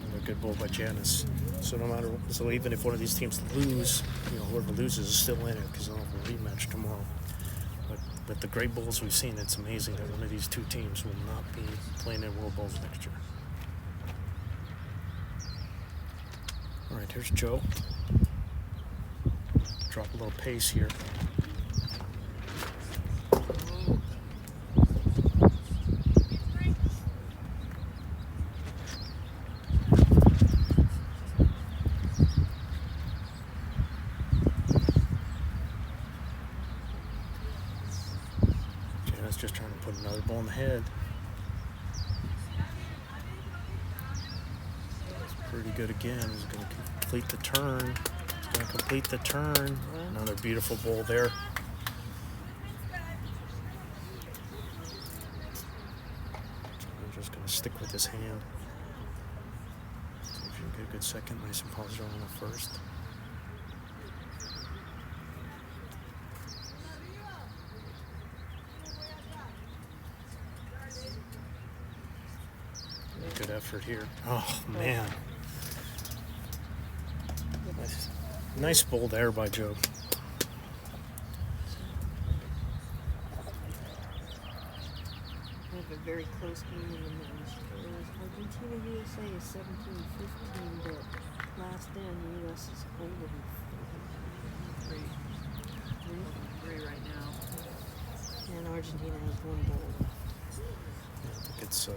Another good ball by Janice. So even if one of these teams lose, whoever loses is still in it because they'll have a rematch tomorrow. But the great bowls we've seen, it's amazing that one of these two teams will not be playing in World Bowls next year. All right, here's Joe. Drop a little pace here. Janice just trying to put another ball in the head. Pretty good again. He's going to complete the turn. He's going to complete the turn. Another beautiful ball there. I'm just going to stick with his hand. See if you can get a good second. Nice and positive on the first. Good effort here. Oh, man. Nice bowl there by Joe. We have a very close game in the men's. Argentina USA is 17-15, but last end the US is older than 3 right now. and Argentina has 1 bowl. I think it's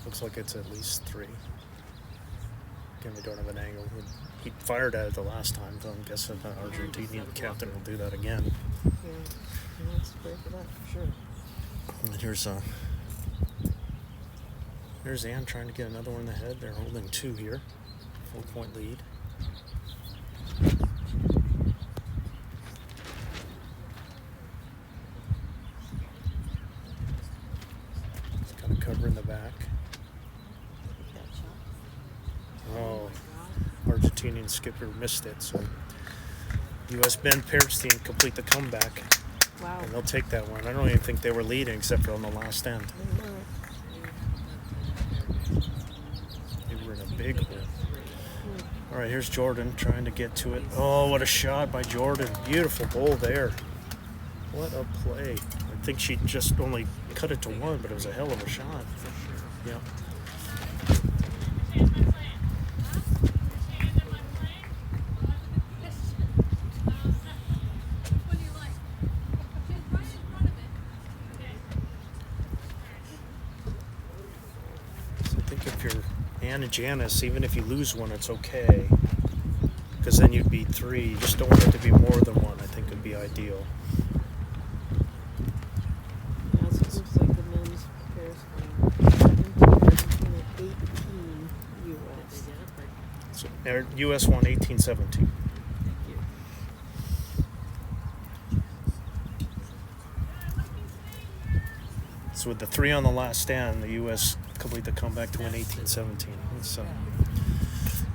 looks like it's at least 3. Again, we don't have an angle. He fired at it the last time, so I'm guessing the Argentinian captain will do that again. Yeah, he wants to break it up for sure. And here's Ann trying to get another one in the head. They're holding 2 here. 4-point lead. Just got a cover in the back. Oh, Argentinian skipper missed it, so U.S. Ben Parrott's team complete the comeback, Wow. and they'll take that one. I don't even think they were leading except for on the last end. They were in a big hole. All right, here's Jordan trying to get to it. Oh, what a shot by Jordan. Beautiful bowl there. What a play. I think she just only cut it to 1, but it was a hell of a shot. Yeah. Ann and Janice, even if you lose one, it's okay. Because then you'd be 3. You just don't want it to be more than 1. I think would be ideal. Yeah, so it looks like the men's pairs Argentina 18 US. So U.S. won 18-17. So with the 3 on the last stand, the U.S. complete the comeback to win 18-17. It's a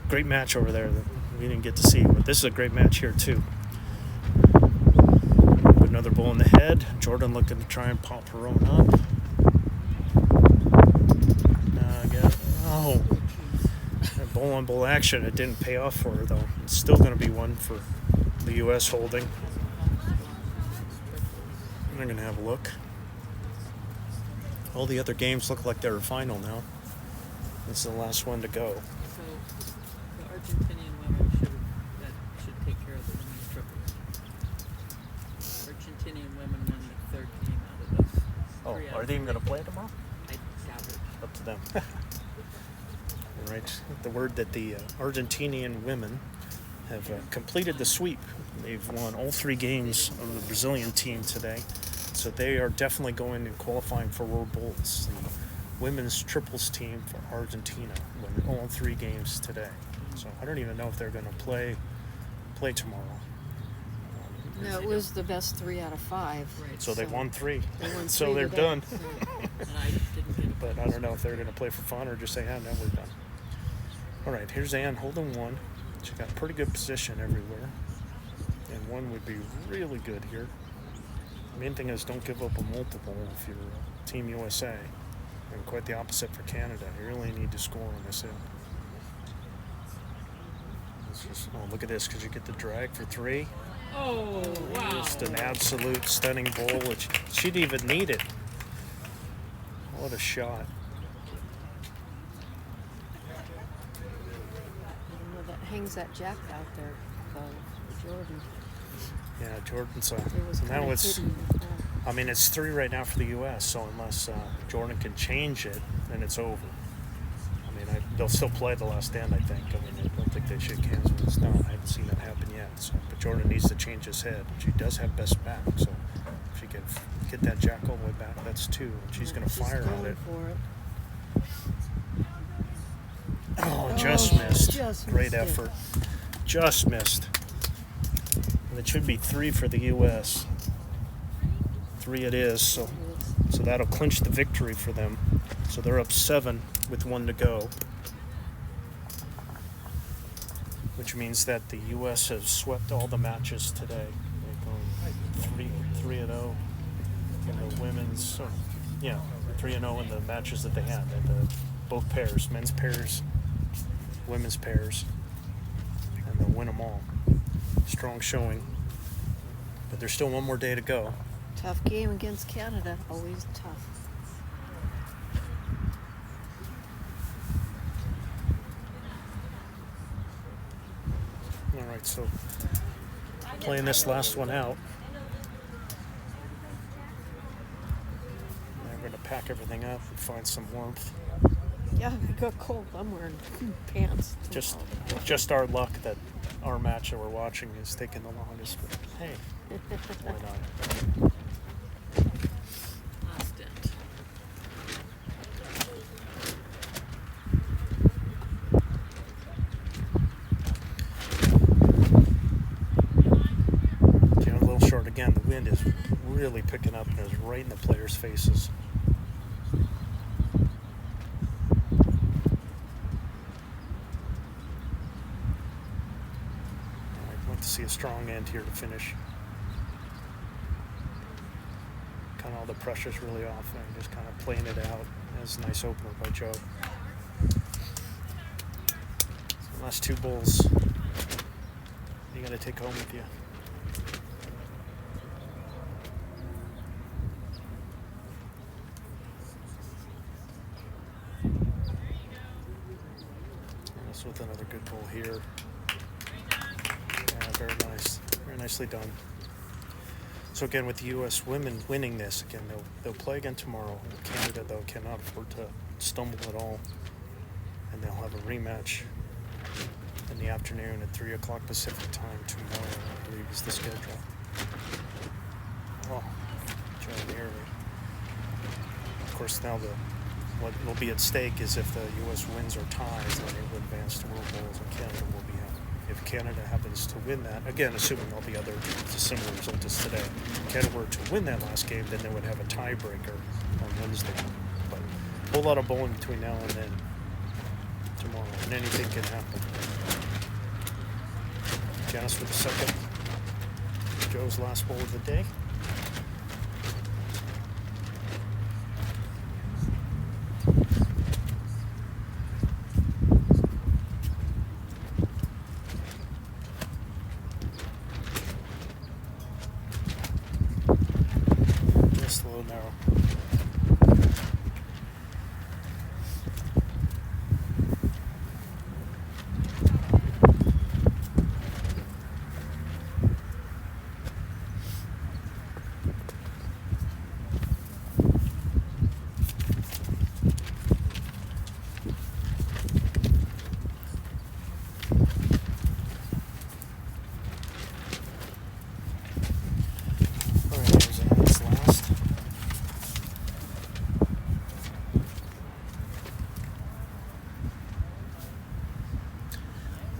great match over there that we didn't get to see, but this is a great match here too. Put another ball in the head. Jordan looking to try and pop her own up. Oh, that ball on ball action. It didn't pay off for her though. It's still going to be one for the U.S. holding. I'm going to have a look. All the other games look like they're final now. This is the last one to go. So the Argentinian women should take care of the women's triples. Argentinian women won the 3rd game out of those. Oh, 3 out are of they even 3. going to play tomorrow? I doubt it. Up to them. All right. The word that the Argentinian women have completed the sweep. They've won all 3 games of the Brazilian team today. So they are definitely going and qualifying for World Bowls. The women's triples team for Argentina won all 3 games today. So I don't even know if they're going to play tomorrow. No, it was the best 3 out of 5. Right. So they won 3. They won So 3 they're today. done. And I didn't get a But I don't know if they're going to play for fun or just say, now we're done. All right, here's Ann holding 1. She got pretty good position everywhere. And 1 would be really good here. The main thing is don't give up a multiple if you're Team USA. And quite the opposite for Canada. You really need to score on this end. Look at this, because you get the drag for 3. Oh, wow. Just an absolute stunning bowl, which she didn't even need it. What a shot. You know, that hangs that jack out there, for Jordan. Yeah, Jordan's It was now kinda it's. hidden. I mean, it's 3 right now for the U.S. So unless Jordan can change it, then it's over. I mean, they'll still play the last end. I think. I mean, I don't think they shake hands when it's done. I haven't seen that happen yet. So, but Jordan needs to change his head. She does have best back, so if she can get that jack all the way back, that's 2. And she's going to fire on going it. for it. Oh, just missed. just Great missed it. effort. Just missed. And it should be 3 for the U.S. 3 it is, so that'll clinch the victory for them. So they're up 7 with 1 to go, which means that the U.S. has swept all the matches today. They're going 3-0 in the women's. So, yeah, 3-0 in the matches that they had. Both pairs, men's pairs, women's pairs, and they'll win them all. Strong showing, but there's still 1 more day to go. Tough game against Canada. Always tough. All right, so playing this last one out. Now we're going to pack everything up and find some warmth. Yeah, it got cold. I'm wearing pants. Just our luck that our match that we're watching is taking the longest. But hey, why not? Last end. A little short again. The wind is really picking up and it's right in the players' faces. I'd like to see a strong end here to finish. Kind of all the pressure's really off and just kind of playing it out. That's a nice opener by Joe. So last 2 bowls you got to take home with you. With another good bowl here. Yeah, very nice. Very nicely done. So again, with the U.S. women winning this, again, they'll play again tomorrow. Canada, though, cannot afford to stumble at all. And they'll have a rematch in the afternoon at 3 o'clock Pacific time tomorrow, I believe is the schedule. Oh, Joe nearly. Of course, now what will be at stake is if the U.S. wins or ties, then it will advance to World Bowls, and Canada will be out. If Canada happens to win that, again, assuming all the other similar result as today, if Canada were to win that last game, then they would have a tiebreaker on Wednesday. But a whole lot of bowling between now and then tomorrow, and anything can happen. Janice with the second. Joe's last bowl of the day. Just a little narrow.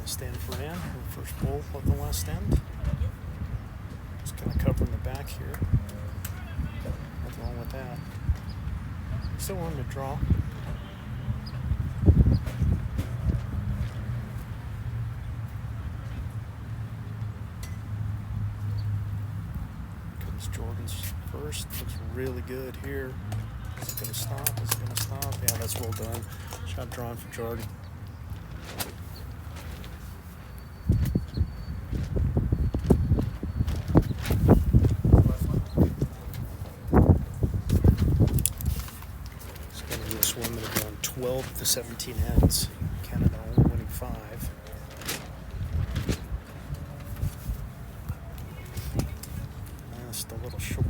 Stand for Ann, her first bowl of the last end. Just kind of covering the back here. Nothing wrong with that. Still on the draw. Comes Jordan's first. Looks really good here. Is it going to stop? Is it going to stop? Yeah, that's well done. Shot drawn for Jordan. It's going to be a women have won 12 of the 17 ends. Canada only winning 5. Just a little short.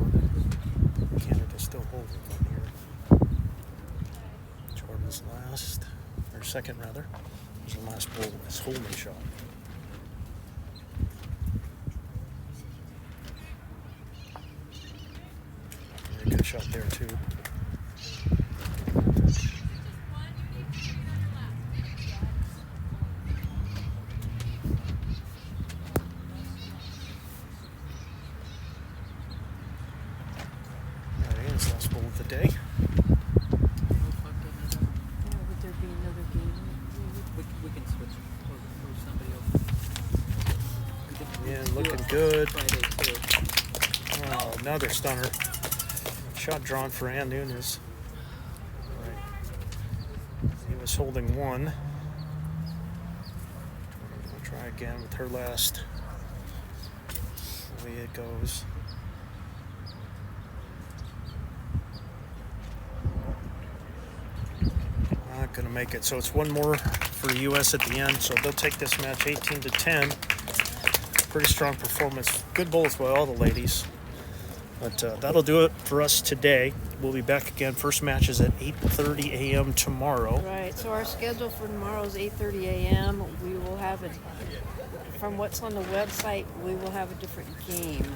Canada still holding on here. Jordan's last, or second rather. His last bull, his holding shot. Very good shot there too. There is last bull of the day. Yeah, would there be another game? We can switch or move somebody over. We can Yeah, do looking it good. Friday too. Oh, another stunner. Shot drawn for Nunes. Right. He was holding 1. We'll try again with her last. Away it goes. Not going to make it. So it's one more for the U.S. at the end. So they'll take this match 18-10. Pretty strong performance. Good bowls by all the ladies. But that'll do it for us today. We'll be back again. First match is at 8:30 a.m. tomorrow. Right, so our schedule for tomorrow is 8:30 a.m. We will have it, from what's on the website, we will have a different game.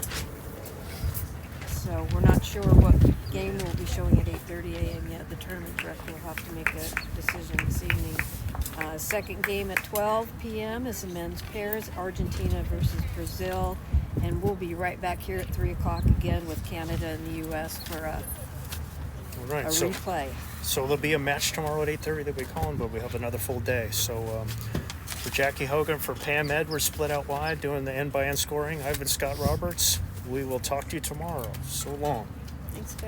So we're not sure what game we'll be showing at 8:30 a.m. yet. The tournament director will have to make a decision this evening. Second game at 12 p.m. is the men's pairs, Argentina versus Brazil. And we'll be right back here at 3 o'clock again with Canada and the U.S. for a All right. replay. So there'll be a match tomorrow at 8:30 that we call in, but we have another full day. So for Jackie Hogan, for Pam Edwards, split out wide, doing the end-by-end scoring. I've been Scott Roberts. We will talk to you tomorrow. So long. Thanks, guys.